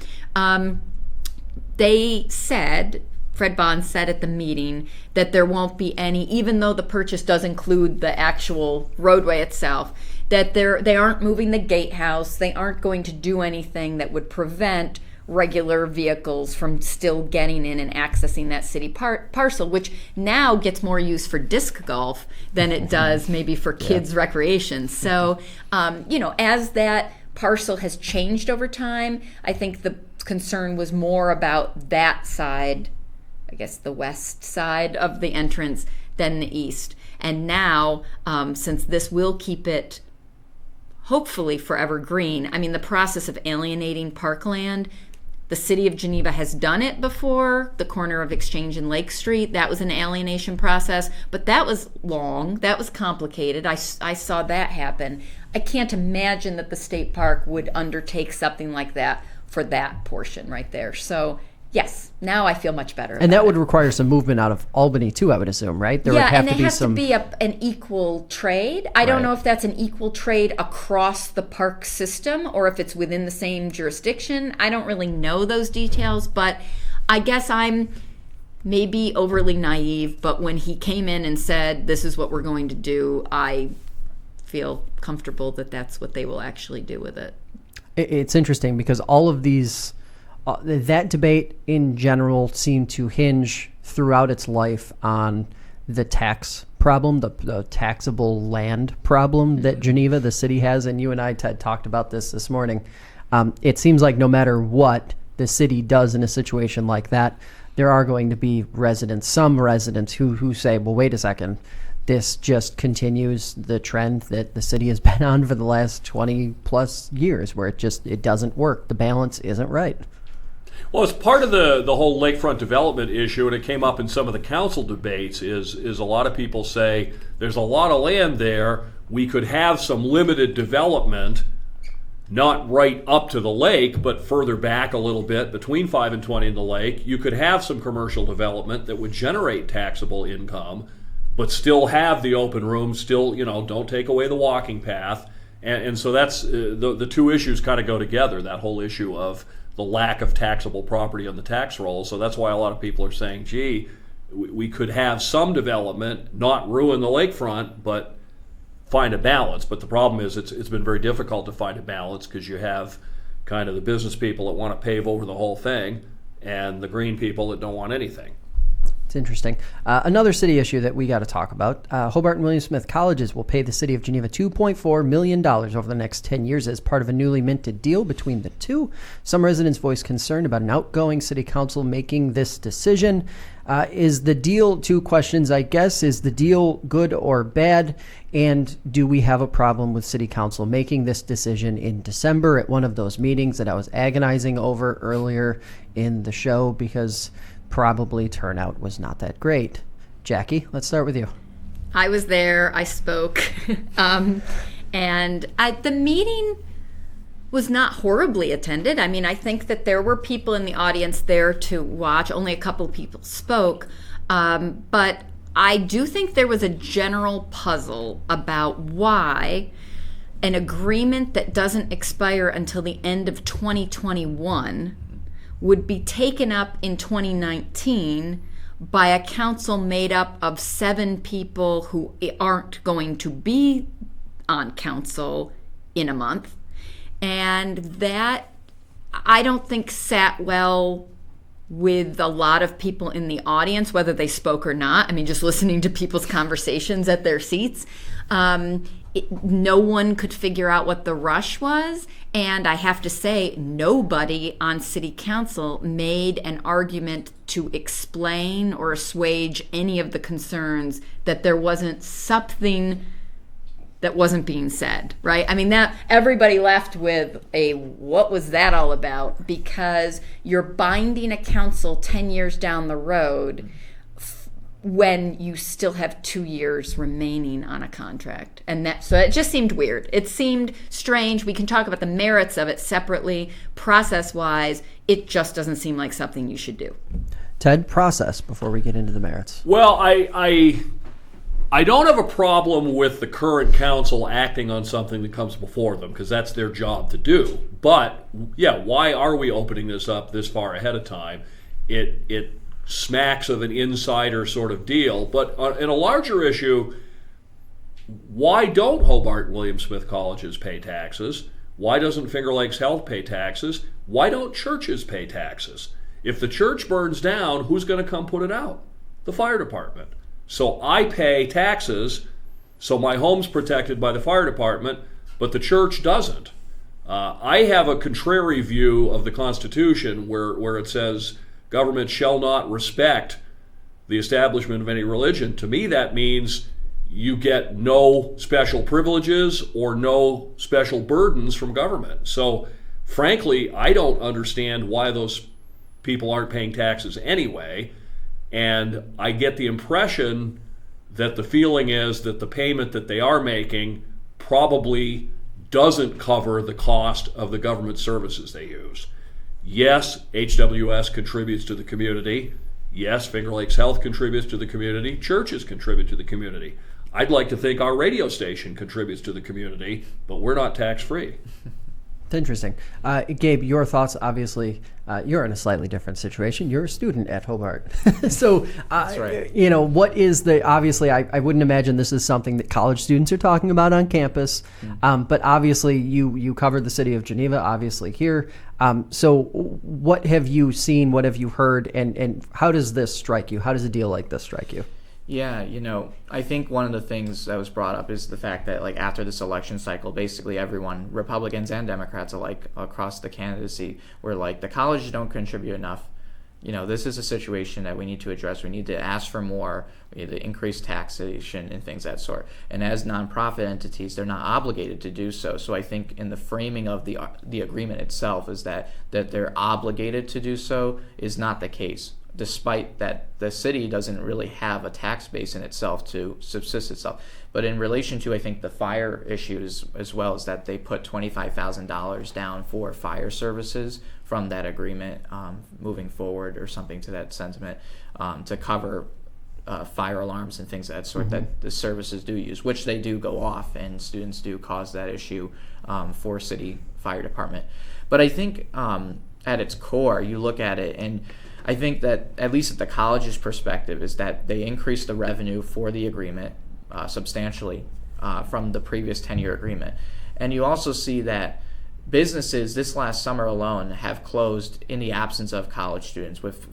They said, Fred Bond said at the meeting, that there won't be any, even though the purchase does include the actual roadway itself, that they aren't moving the gatehouse. They aren't going to do anything that would prevent regular vehicles from still getting in and accessing that city parcel, which now gets more use for disc golf than it does maybe for kids' recreation. So, as that parcel has changed over time. I think the concern was more about that side, I guess the west side of the entrance, than the east. And now, since this will keep it hopefully forever green, I mean, the process of alienating parkland, the city of Geneva has done it before, the corner of Exchange and Lake Street. That was an alienation process, but that was long, that was complicated. I saw that happen. I can't imagine that the state park would undertake something like that for that portion right there. So yes, now I feel much better. And that would require some movement out of Albany too, I would assume, right? There would have to be has to be an equal trade. I don't know if that's an equal trade across the park system or if it's within the same jurisdiction. I don't really know those details, but I guess I'm maybe overly naive. But when he came in and said, this is what we're going to do, I feel comfortable that that's what they will actually do with it. It's interesting because all of these... that debate in general seemed to hinge throughout its life on the tax problem, the taxable land problem that Geneva, the city, has. And you and I, Ted, talked about this morning. It seems like no matter what the city does in a situation like that, there are going to be some residents who say, well, wait a second, this just continues the trend that the city has been on for the last 20 plus years where it doesn't work. The balance isn't right. Well, as part of the whole lakefront development issue, and it came up in some of the council debates, is a lot of people say there's a lot of land there. We could have some limited development, not right up to the lake, but further back a little bit between 5 and 20 in the lake. You could have some commercial development that would generate taxable income, but still have the open room, still, don't take away the walking path. And so that's the two issues kind of go together, that whole issue of the lack of taxable property on the tax roll. So that's why a lot of people are saying, gee, we could have some development, not ruin the lakefront, but find a balance. But the problem is it's been very difficult to find a balance because you have kind of the business people that want to pave over the whole thing and the green people that don't want anything. It's interesting. Another city issue that we got to talk about. Hobart and William Smith colleges will pay the city of Geneva $2.4 million over the next 10 years as part of a newly minted deal between the two. Some residents voiced concern about an outgoing city council making this decision. Is the deal, two questions, I guess, is the deal good or bad? And do we have a problem with city council making this decision in December at one of those meetings that I was agonizing over earlier in the show because probably turnout was not that great? Jackie, let's start with you. I was there. I spoke. And the meeting was not horribly attended. I mean, I think that there were people in the audience there to watch. Only a couple of people spoke. But I do think there was a general puzzle about why an agreement that doesn't expire until the end of 2021 would be taken up in 2019 by a council made up of 7 people who aren't going to be on council in a month. And that, I don't think, sat well with a lot of people in the audience, whether they spoke or not. I mean, just listening to people's conversations at their seats. No one could figure out what the rush was. And I have to say, nobody on city council made an argument to explain or assuage any of the concerns that there wasn't something that wasn't being said, right? I mean, that everybody left with a, what was that all about? Because you're binding a council 10 years down the road when you still have 2 years remaining on a contract. And that, so it just seemed weird. It seemed strange. We can talk about the merits of it separately. Process-wise, it just doesn't seem like something you should do. Ted, process before we get into the merits. Well, I don't have a problem with the current council acting on something that comes before them, because that's their job to do. But, yeah, why are we opening this up this far ahead of time? It smacks of an insider sort of deal. But in a larger issue, why don't Hobart and William Smith colleges pay taxes? Why doesn't Finger Lakes Health pay taxes? Why don't churches pay taxes? If the church burns down, who's going to come put it out? The fire department. So I pay taxes, so my home's protected by the fire department, but the church doesn't. I have a contrary view of the Constitution where it says government shall not respect the establishment of any religion. To me, that means you get no special privileges or no special burdens from government. So, frankly, I don't understand why those people aren't paying taxes anyway. And I get the impression that the feeling is that the payment that they are making probably doesn't cover the cost of the government services they use. Yes, HWS contributes to the community. Yes, Finger Lakes Health contributes to the community. Churches contribute to the community. I'd like to think our radio station contributes to the community, but we're not tax-free. It's interesting. Gabe, your thoughts, obviously, you're in a slightly different situation. You're a student at Hobart. So, That's right. What is obviously, I wouldn't imagine this is something that college students are talking about on campus, but obviously you covered the city of Geneva, obviously here. So what have you seen, what have you heard, and how does this strike you? How does a deal like this strike you? Yeah, I think one of the things that was brought up is the fact that, like, after this election cycle, basically everyone, Republicans and Democrats alike, across the candidacy, were like, the colleges don't contribute enough. This is a situation that we need to address. We need to ask for more. We need to increase taxation and things of that sort. And as nonprofit entities, they're not obligated to do so. So I think in the framing of the agreement itself is that they're obligated to do so is not the case, despite that the city doesn't really have a tax base in itself to subsist itself. But in relation to, I think, the fire issues as well, is that they put $25,000 down for fire services from that agreement moving forward, or something to that sentiment, to cover fire alarms and things of that sort that the services do use, which they do go off, and students do cause that issue for city fire department. But I think at its core, you look at it, and I think that, at least at the college's perspective, is that they increased the revenue for the agreement substantially from the previous 10-year agreement. And you also see that businesses this last summer alone have closed in the absence of college students, with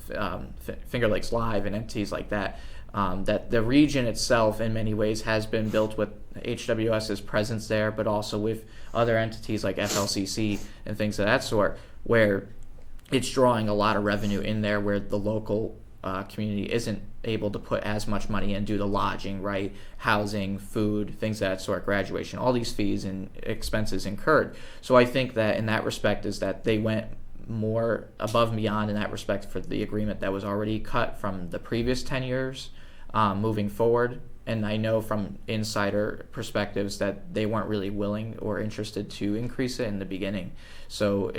Finger Lakes Live and entities like that. That the region itself, in many ways, has been built with HWS's presence there, but also with other entities like FLCC and things of that sort, where it's drawing a lot of revenue in there, where the local community isn't able to put as much money in due to lodging, right, housing, food, things of that sort, graduation, all these fees and expenses incurred. So I think that in that respect is that they went more above and beyond in that respect for the agreement that was already cut from the previous 10 years moving forward. And I know from insider perspectives that they weren't really willing or interested to increase it in the beginning. So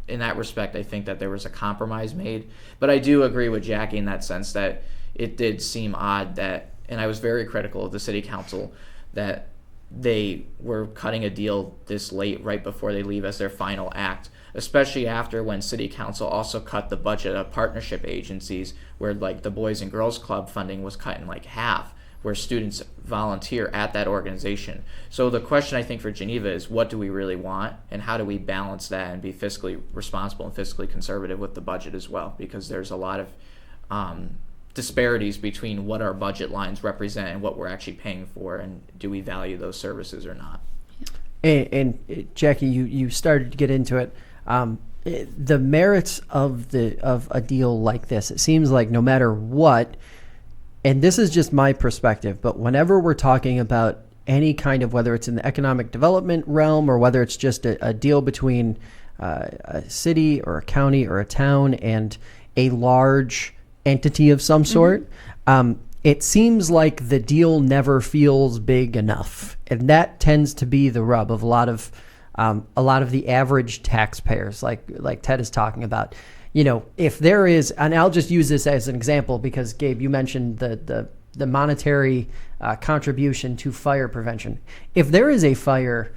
in that respect, I think that there was a compromise made. But I do agree with Jackie in that sense that it did seem odd that, and I was very critical of the city council, that they were cutting a deal this late, right before they leave as their final act, especially after when city council also cut the budget of partnership agencies, where, like, the Boys and Girls Club funding was cut in like half, where students volunteer at that organization. So the question, I think, for Geneva is, what do we really want, and how do we balance that and be fiscally responsible and fiscally conservative with the budget as well? Because there's a lot of disparities between what our budget lines represent and what we're actually paying for, and do we value those services or not? And Jackie, you started to get into it. The merits of a deal like this, it seems like no matter what, and this is just my perspective, but whenever we're talking about any kind of, whether it's in the economic development realm or whether it's just a deal between a city or a county or a town and a large entity of some sort, it seems like the deal never feels big enough, and that tends to be the rub of a lot of the average taxpayers, like Ted is talking about. If there is, and I'll just use this as an example because, Gabe, you mentioned the monetary contribution to fire prevention. If there is a fire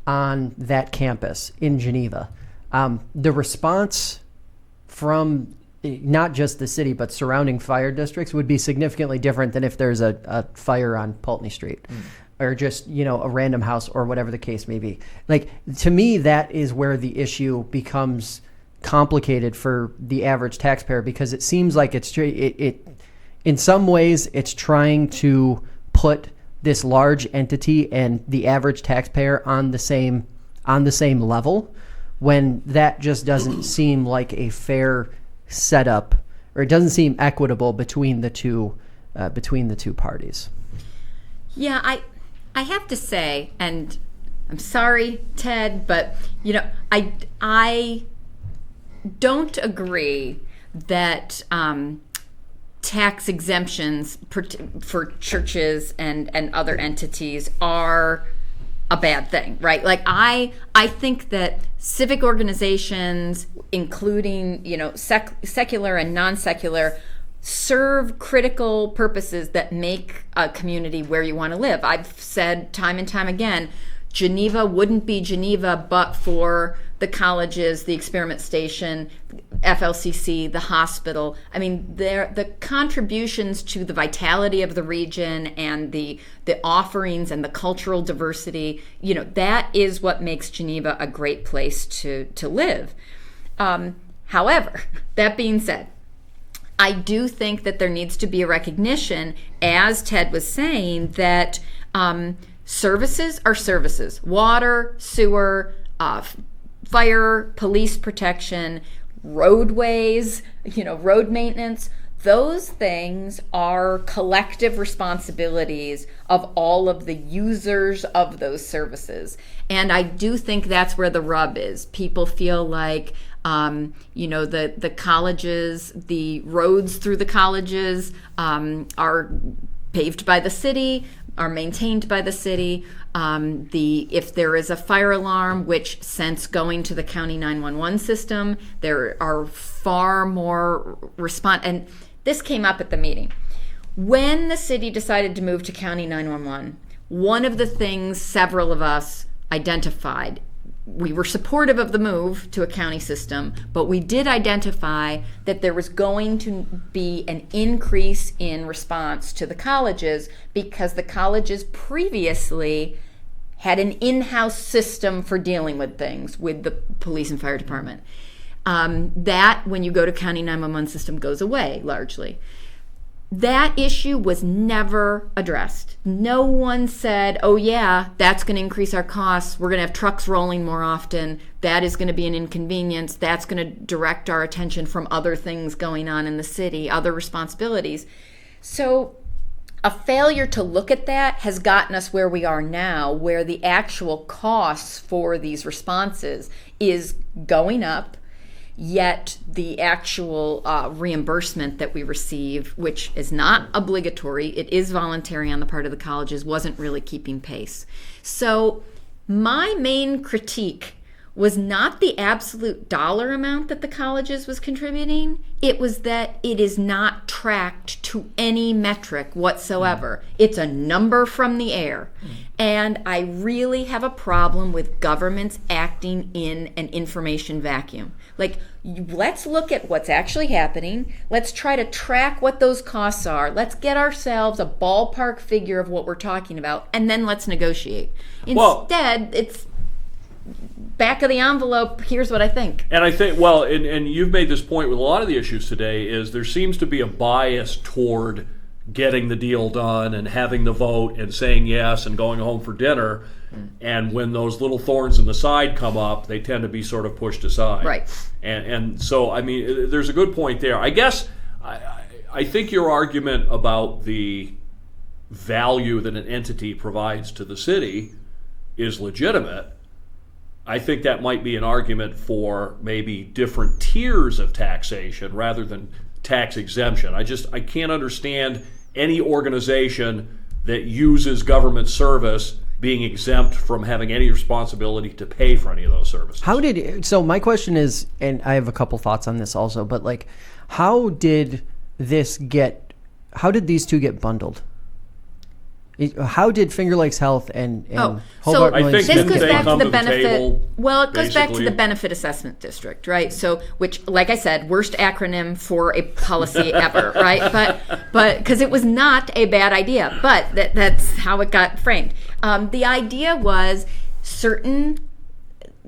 on that campus in Geneva, the response from not just the city but surrounding fire districts would be significantly different than if there's a fire on Pulteney Street. Or just, a random house or whatever the case may be. Like, to me, that is where the issue becomes complicated for the average taxpayer, because it seems like it in some ways it's trying to put this large entity and the average taxpayer on the same on the same level, when that just doesn't seem like a fair setup, or it doesn't seem equitable between the two parties. Yeah, I have to say, and I'm sorry, Ted, but I don't agree that tax exemptions for churches and other entities are a bad thing, right? Like I think that civic organizations, including secular and non-secular, serve critical purposes that make a community where you want to live. I've said time and time again, Geneva wouldn't be Geneva but for the colleges, the experiment station, FLCC, the hospital. I mean, the contributions to the vitality of the region and the offerings and the cultural diversity, that is what makes Geneva a great place to live. However, that being said, I do think that there needs to be a recognition, as Ted was saying, that services are services. Water, sewer, fire, police protection, roadways, road maintenance. Those things are collective responsibilities of all of the users of those services. And I do think that's where the rub is. People feel like the colleges, the roads through the colleges are paved by the city, are maintained by the city. If there is a fire alarm, which since going to the county 911 system, there are far more and this came up at the meeting. When the city decided to move to county 911, one of the things several of us identified, we were supportive of the move to a county system, but we did identify that there was going to be an increase in response to the colleges because the colleges previously had an in-house system for dealing with things with the police and fire department. That, when you go to county 911 system, goes away largely. That issue was never addressed. No one said, oh yeah, that's going to increase our costs. We're going to have trucks rolling more often. That is going to be an inconvenience. That's going to direct our attention from other things going on in the city, other responsibilities. So a failure to look at that has gotten us where we are now, where the actual costs for these responses is going up, yet the actual reimbursement that we receive, which is not obligatory, it is voluntary on the part of the colleges, wasn't really keeping pace. So my main critique was not the absolute dollar amount that the colleges was contributing, it was that it is not tracked to any metric whatsoever. It's a number from the air. And I really have a problem with governments acting in an information vacuum. Like, let's look at what's actually happening. Let's try to track what those costs are. Let's get ourselves a ballpark figure of what we're talking about, and then let's negotiate. Instead, it's back of the envelope, here's what I think. And I think, and you've made this point with a lot of the issues today, is there seems to be a bias toward getting the deal done and having the vote and saying yes and going home for dinner. And when those little thorns in the side come up, they tend to be sort of pushed aside. Right. And so, I mean, there's a good point there. I guess I think your argument about the value that an entity provides to the city is legitimate. I think that might be an argument for maybe different tiers of taxation rather than tax exemption. I can't understand any organization that uses government service being exempt from having any responsibility to pay for any of those services. So my question is, and I have a couple thoughts on this also, but like, how did these two get bundled? How did Finger Lakes Health and Hobart? So I think this goes they back come to to the benefit. table, Well, it goes back to basically. the benefit assessment district, right? So, which, like I said, worst acronym for a policy ever, right? But because it was not a bad idea, but that's how it got framed. The idea was certain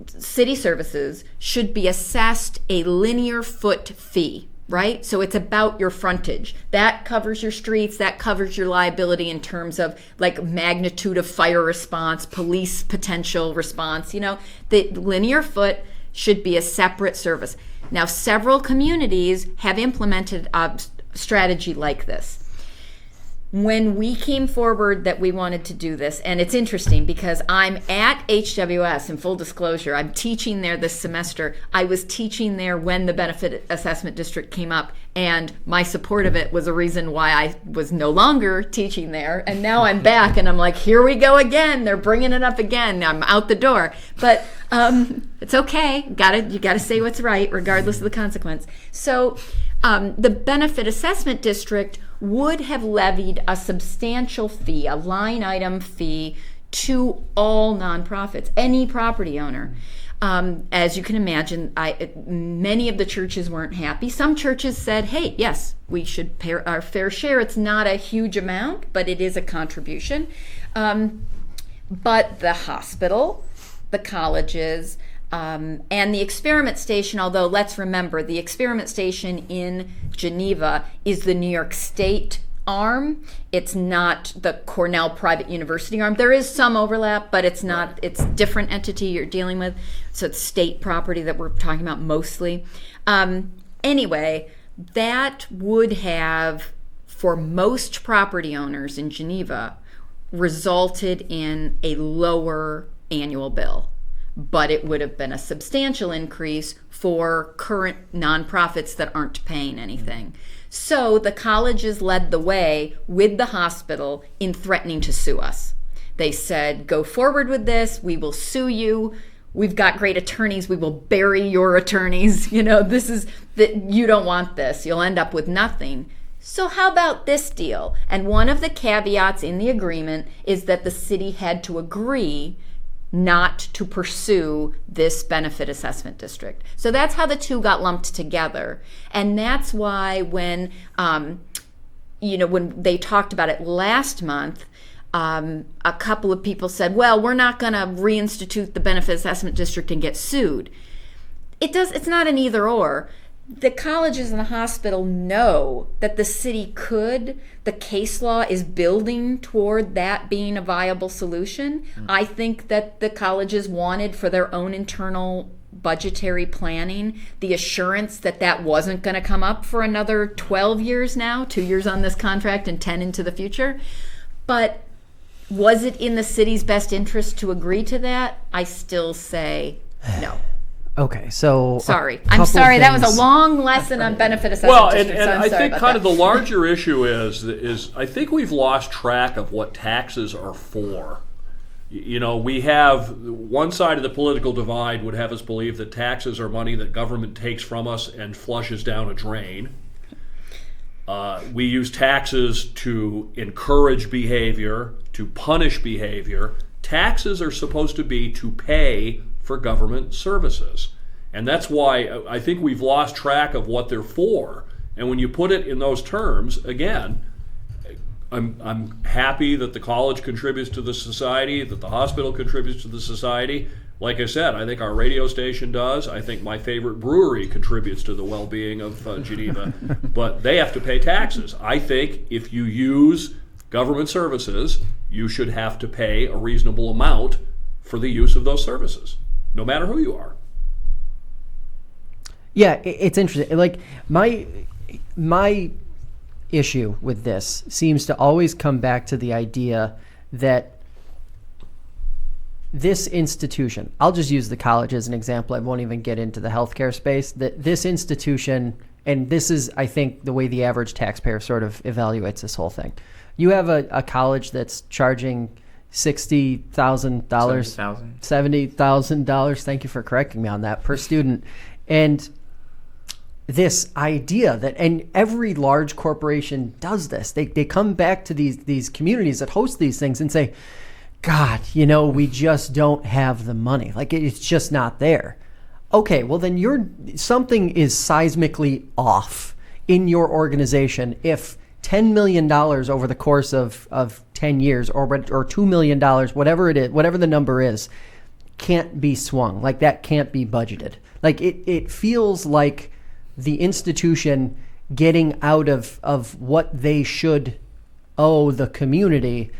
city services should be assessed a linear foot fee. right? So it's about your frontage. That covers your streets, that covers your liability in terms of like magnitude of fire response, police potential response. The linear foot should be a separate service. Now, several communities have implemented a strategy like this. When we came forward that we wanted to do this, and it's interesting because I'm at HWS, in full disclosure, I'm teaching there this semester. I was teaching there when the benefit assessment district came up, and my support of it was a reason why I was no longer teaching there. And now I'm back, and I'm like, here we go again. They're bringing it up again. I'm out the door. But it's okay. You gotta say what's right, regardless of the consequence. So the benefit assessment district would have levied a substantial fee, a line item fee, to all nonprofits, any property owner. As you can imagine, many of the churches weren't happy. Some churches said, hey, yes, we should pay our fair share. It's not a huge amount, but it is a contribution. But the hospital, the colleges, and the experiment station, although let's remember, the experiment station in Geneva is the New York State arm. It's not the Cornell Private University arm. There is some overlap, but it's not. It's a different entity you're dealing with. So it's state property that we're talking about mostly. Anyway, that would have, for most property owners in Geneva, resulted in a lower annual bill. But it would have been a substantial increase for current nonprofits that aren't paying anything. So the colleges led the way with the hospital in threatening to sue us. They said, go forward with this, we will sue you. We've got great attorneys, we will bury your attorneys. You don't want this, you'll end up with nothing. So how about this deal? And one of the caveats in the agreement is that the city had to agree not to pursue this benefit assessment district. So that's how the two got lumped together. And that's why when they talked about it last month, a couple of people said, well, we're not going to reinstitute the benefit assessment district and get sued. It's not an either or. The colleges and the hospital know that the city could. The case law is building toward that being a viable solution. I think that the colleges wanted, for their own internal budgetary planning, the assurance that that wasn't going to come up for another 12 years now, 2 years on this contract and 10 into the future. But was it in the city's best interest to agree to that? I still say no. Okay, so I'm sorry. That was a long lesson on benefit assessment districts. And I think kind of the larger issue is I think we've lost track of what taxes are for. We have one side of the political divide would have us believe that taxes are money that government takes from us and flushes down a drain. We use taxes to encourage behavior, to punish behavior. Taxes are supposed to be to pay for government services. And that's why I think we've lost track of what they're for. And when you put it in those terms, again, I'm happy that the college contributes to the society, that the hospital contributes to the society. Like I said, I think our radio station does. I think my favorite brewery contributes to the well-being of Geneva. But they have to pay taxes. I think if you use government services, you should have to pay a reasonable amount for the use of those services, no matter who you are. Yeah, it's interesting. Like my issue with this seems to always come back to the idea that this institution, I'll just use the college as an example, I won't even get into the healthcare space, that this institution, and this is, I think, the way the average taxpayer sort of evaluates this whole thing. You have a college that's charging $60,000, $70,000. Thank you for correcting me on that, per student. And this idea that, and every large corporation does this, they come back to these communities that host these things and say, God, we just don't have the money. Like, it's just not there. Okay, well then something is seismically off in your organization if $10 million over the course of 10 years or $2 million, whatever it is, whatever the number is, can't be swung. Like, that can't be budgeted. Like, it feels like the institution getting out of what they should owe the community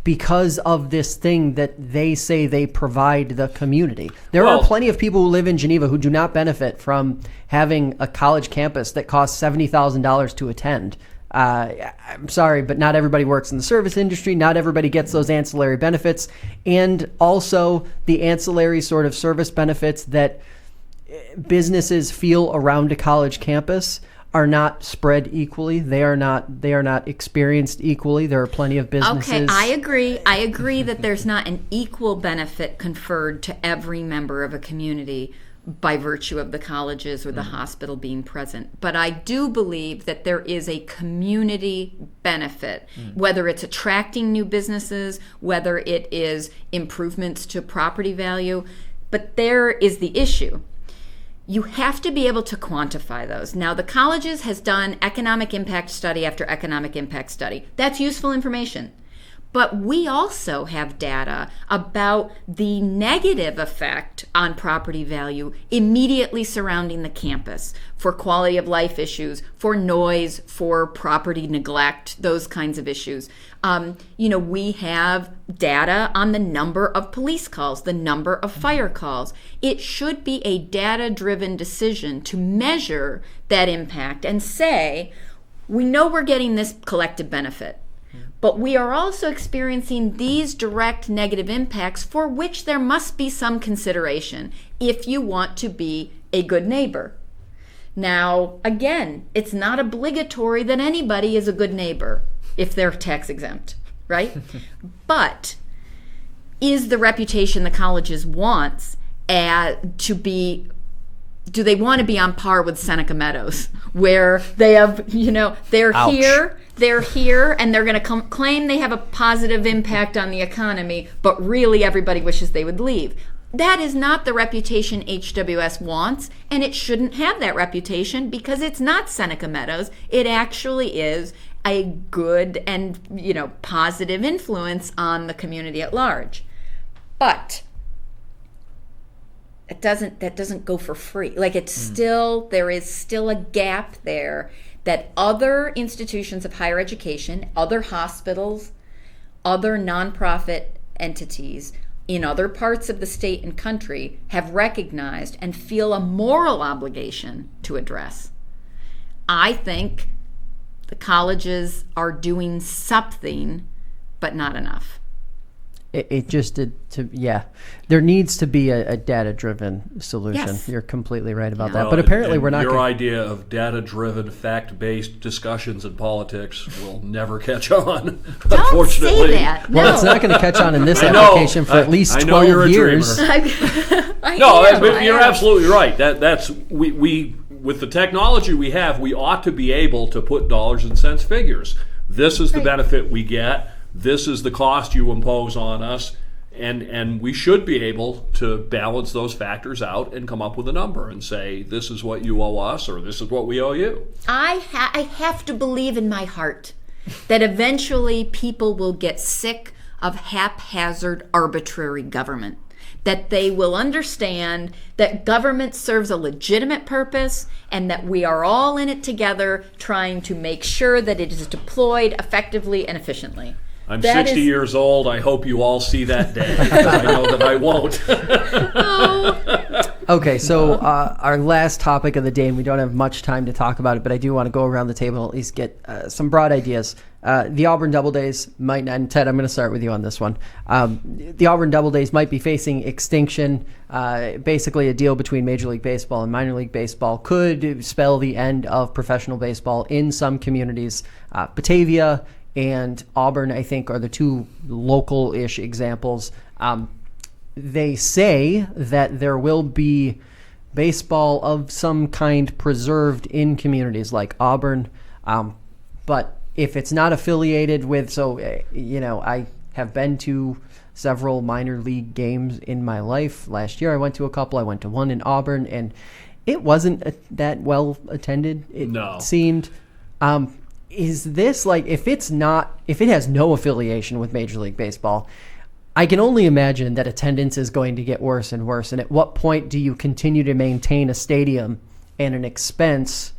because of this thing that they say they provide the community. There are plenty of people who live in Geneva who do not benefit from having a college campus that costs $70,000 to attend. I'm sorry, but not everybody works in the service industry. Not everybody gets those ancillary benefits. And also the ancillary sort of service benefits that businesses feel around a college campus are not spread equally. They are not experienced equally. There are plenty of businesses. Okay, I agree that there's not an equal benefit conferred to every member of a community by virtue of the colleges or the hospital being present. But I do believe that there is a community benefit, whether it's attracting new businesses, whether it is improvements to property value. But there is the issue. You have to be able to quantify those. Now, the colleges has done economic impact study after economic impact study. That's useful information. But we also have data about the negative effect on property value immediately surrounding the campus for quality of life issues, for noise, for property neglect, those kinds of issues. We have data on the number of police calls, the number of fire calls. It should be a data-driven decision to measure that impact and say, we know we're getting this collective benefit, but we are also experiencing these direct negative impacts for which there must be some consideration if you want to be a good neighbor. Now, again, it's not obligatory that anybody is a good neighbor if they're tax exempt, right? But is the reputation the colleges wants to be, do they want to be on par with Seneca Meadows, where they have, they're Ouch. They're here and they're going to claim they have a positive impact on the economy, but really everybody wishes they would leave. That is not the reputation HWS wants, and it shouldn't have that reputation because it's not Seneca Meadows. It actually is a good and, positive influence on the community at large. But that doesn't go for free. Like there is still a gap there that other institutions of higher education, other hospitals, other nonprofit entities in other parts of the state and country have recognized and feel a moral obligation to address. I think the colleges are doing something, but not enough. There needs to be a data-driven solution. Yes. You're completely right about that. But apparently we're not. Your idea of data-driven, fact-based discussions in politics will never catch on. Don't Unfortunately. say that. No. Well, it's not going to catch on in this I know. application for at least 12 years. You're absolutely right. That's we with the technology we have, we ought to be able to put dollars and cents figures. This is the benefit we get. This is the cost you impose on us, and we should be able to balance those factors out and come up with a number and say, this is what you owe us, or this is what we owe you. I have to believe in my heart that eventually people will get sick of haphazard, arbitrary government, that they will understand that government serves a legitimate purpose and that we are all in it together trying to make sure that it is deployed effectively and efficiently. I'm 60 years old. I hope you all see that day. I know that I won't. Okay, so our last topic of the day, and we don't have much time to talk about it, but I do want to go around the table and at least get some broad ideas. The Auburn Doubledays might not, and Ted, I'm going to start with you on this one. The Auburn Doubledays might be facing extinction. Basically, a deal between Major League Baseball and Minor League Baseball could spell the end of professional baseball in some communities. Batavia and Auburn, I think, are the two local-ish examples. They say that there will be baseball of some kind preserved in communities like Auburn, but if it's not affiliated with, I have been to several minor league games in my life. Last year I went to a couple. I went to one in Auburn, and it wasn't that well attended, it seemed. Is this if it has no affiliation with Major League Baseball, I can only imagine that attendance is going to get worse and worse. And at what point do you continue to maintain a stadium and an expense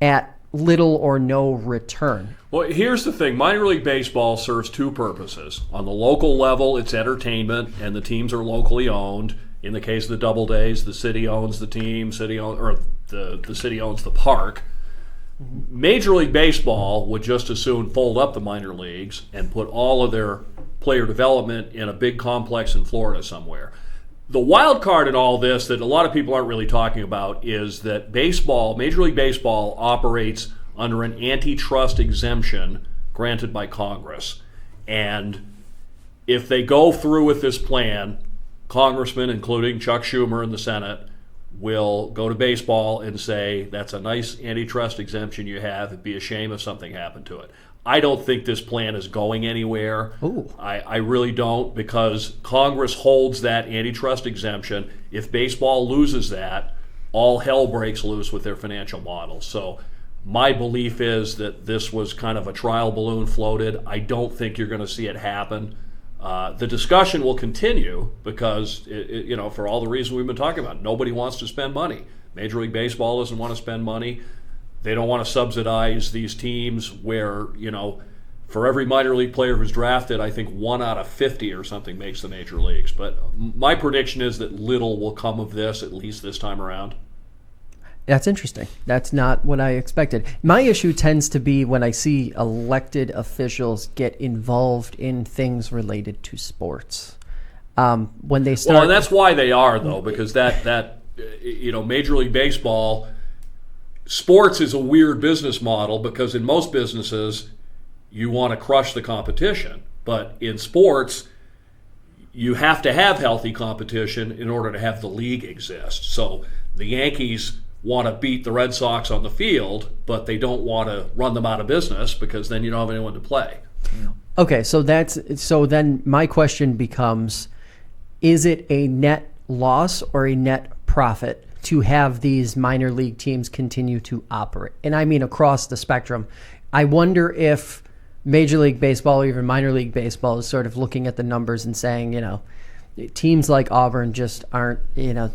at little or no return. Well, here's the thing. Minor League Baseball serves two purposes. On the local level, it's entertainment, and the teams are locally owned. In the case of the Double Days, the city owns the team, the city owns the park. Major League Baseball would just as soon fold up the minor leagues and put all of their player development in a big complex in Florida somewhere. The wild card in all this that a lot of people aren't really talking about is that Major League Baseball operates under an antitrust exemption granted by Congress. And if they go through with this plan, congressmen, including Chuck Schumer in the Senate, will go to baseball and say, that's a nice antitrust exemption you have. It'd be a shame if something happened to it. I don't think this plan is going anywhere. I really don't, because Congress holds that antitrust exemption. If baseball loses that, all hell breaks loose with their financial model. So my belief is that this was kind of a trial balloon floated. I don't think you're going to see it happen. The discussion will continue because, for all the reasons we've been talking about, nobody wants to spend money. Major League Baseball doesn't want to spend money. They don't want to subsidize these teams where, for every minor league player who's drafted, I think 1 out of 50 or something makes the major leagues. But my prediction is that little will come of this, at least this time around. That's interesting. That's not what I expected. My issue tends to be when I see elected officials get involved in things related to sports. When they start, well, and that's why they are, though, because that Major League Baseball, sports is a weird business model because in most businesses you want to crush the competition, but in sports you have to have healthy competition in order to have the league exist. So the Yankees want to beat the Red Sox on the field, but they don't want to run them out of business because then you don't have anyone to play. Okay, so then my question becomes, is it a net loss or a net profit to have these minor league teams continue to operate? And I mean across the spectrum. I wonder if Major League Baseball or even minor league baseball is sort of looking at the numbers and saying, teams like Auburn just aren't,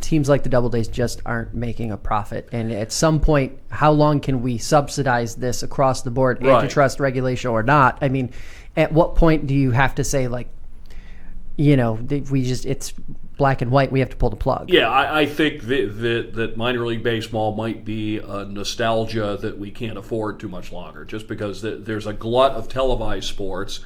teams like the Double Days just aren't making a profit. And at some point, how long can we subsidize this across the board, right, antitrust regulation or not? I mean, at what point do you have to say, it's black and white, we have to pull the plug? Yeah, I think that minor league baseball might be a nostalgia that we can't afford too much longer, just because there's a glut of televised sports.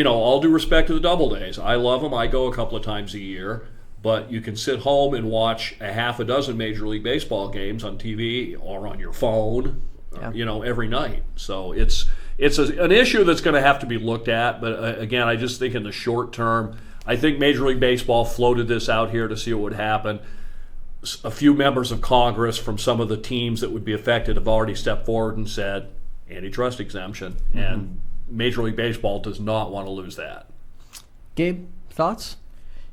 All due respect to the Double Days. I love them. I go a couple of times a year. But you can sit home and watch a half a dozen Major League Baseball games on TV or on your phone, every night. So it's an issue that's going to have to be looked at. But again, I just think in the short term, I think Major League Baseball floated this out here to see what would happen. A few members of Congress from some of the teams that would be affected have already stepped forward and said antitrust exemption. Mm-hmm. And Major League Baseball does not want to lose that. Gabe, thoughts?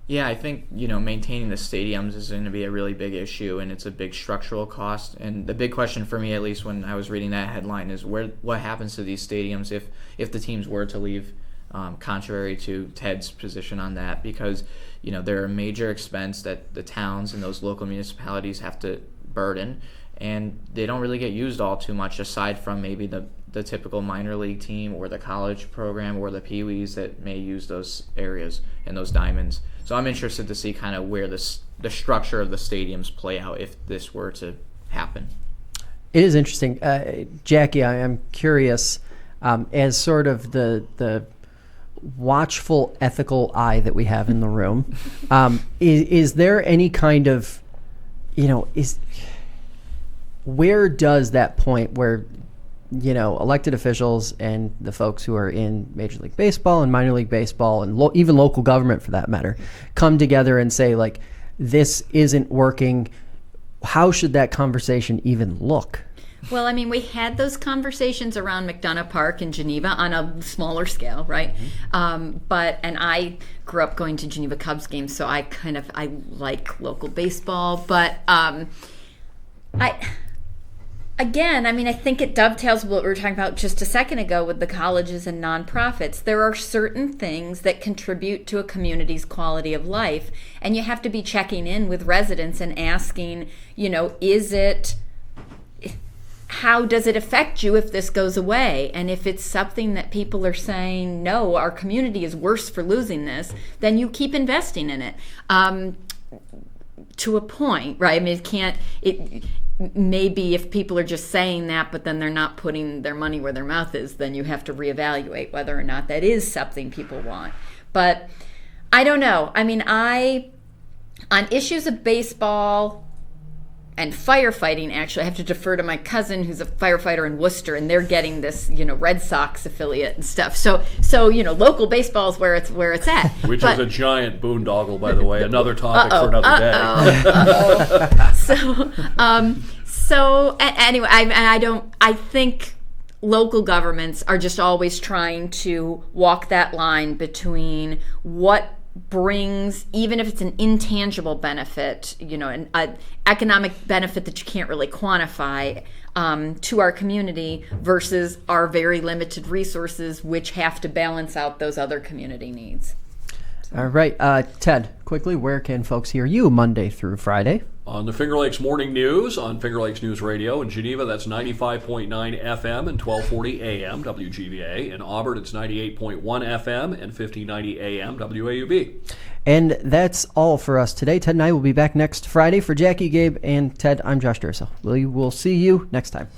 Yeah, I think, maintaining the stadiums is going to be a really big issue, and it's a big structural cost. And the big question for me, at least when I was reading that headline, is what happens to these stadiums if the teams were to leave, contrary to Ted's position on that, because, they're a major expense that the towns and those local municipalities have to burden, and they don't really get used all too much aside from maybe the typical minor league team or the college program or the peewees that may use those areas and those diamonds. So I'm interested to see kind of where the structure of the stadiums play out if this were to happen. It is interesting. Jackie, I am curious, as sort of the watchful, ethical eye that we have in the room, is there any kind of, where does that point where elected officials and the folks who are in Major League Baseball and minor league baseball and even local government for that matter come together and say, this isn't working? How should that conversation even look? Well, we had those conversations around McDonough Park in Geneva on a smaller scale, right? Mm-hmm. And I grew up going to Geneva Cubs games, so I like local baseball, but I again, I mean, I think it dovetails with what we were talking about just a second ago with the colleges and nonprofits. There are certain things that contribute to a community's quality of life, and you have to be checking in with residents and asking, how does it affect you if this goes away? And if it's something that people are saying, no, our community is worse for losing this, then you keep investing in it. To a point, right? I mean, maybe if people are just saying that, but then they're not putting their money where their mouth is, then you have to reevaluate whether or not that is something people want. But I don't know. I mean, on issues of baseball and firefighting, actually, I have to defer to my cousin who's a firefighter in Worcester, and they're getting this, Red Sox affiliate and stuff. So local baseball is where it's at. Which is a giant boondoggle, by the way. Another topic for another day. So anyway, I think local governments are just always trying to walk that line between what brings, even if it's an intangible benefit, an economic benefit that you can't really quantify, to our community versus our very limited resources, which have to balance out those other community needs. All right. Ted, quickly, where can folks hear you Monday through Friday? On the Finger Lakes Morning News, on Finger Lakes News Radio. In Geneva, that's 95.9 FM and 1240 AM, WGVA. In Aubert, it's 98.1 FM and 1590 AM, WAUB. And that's all for us today. Ted and I will be back next Friday. For Jackie, Gabe, and Ted, I'm Josh Durso. We will see you next time.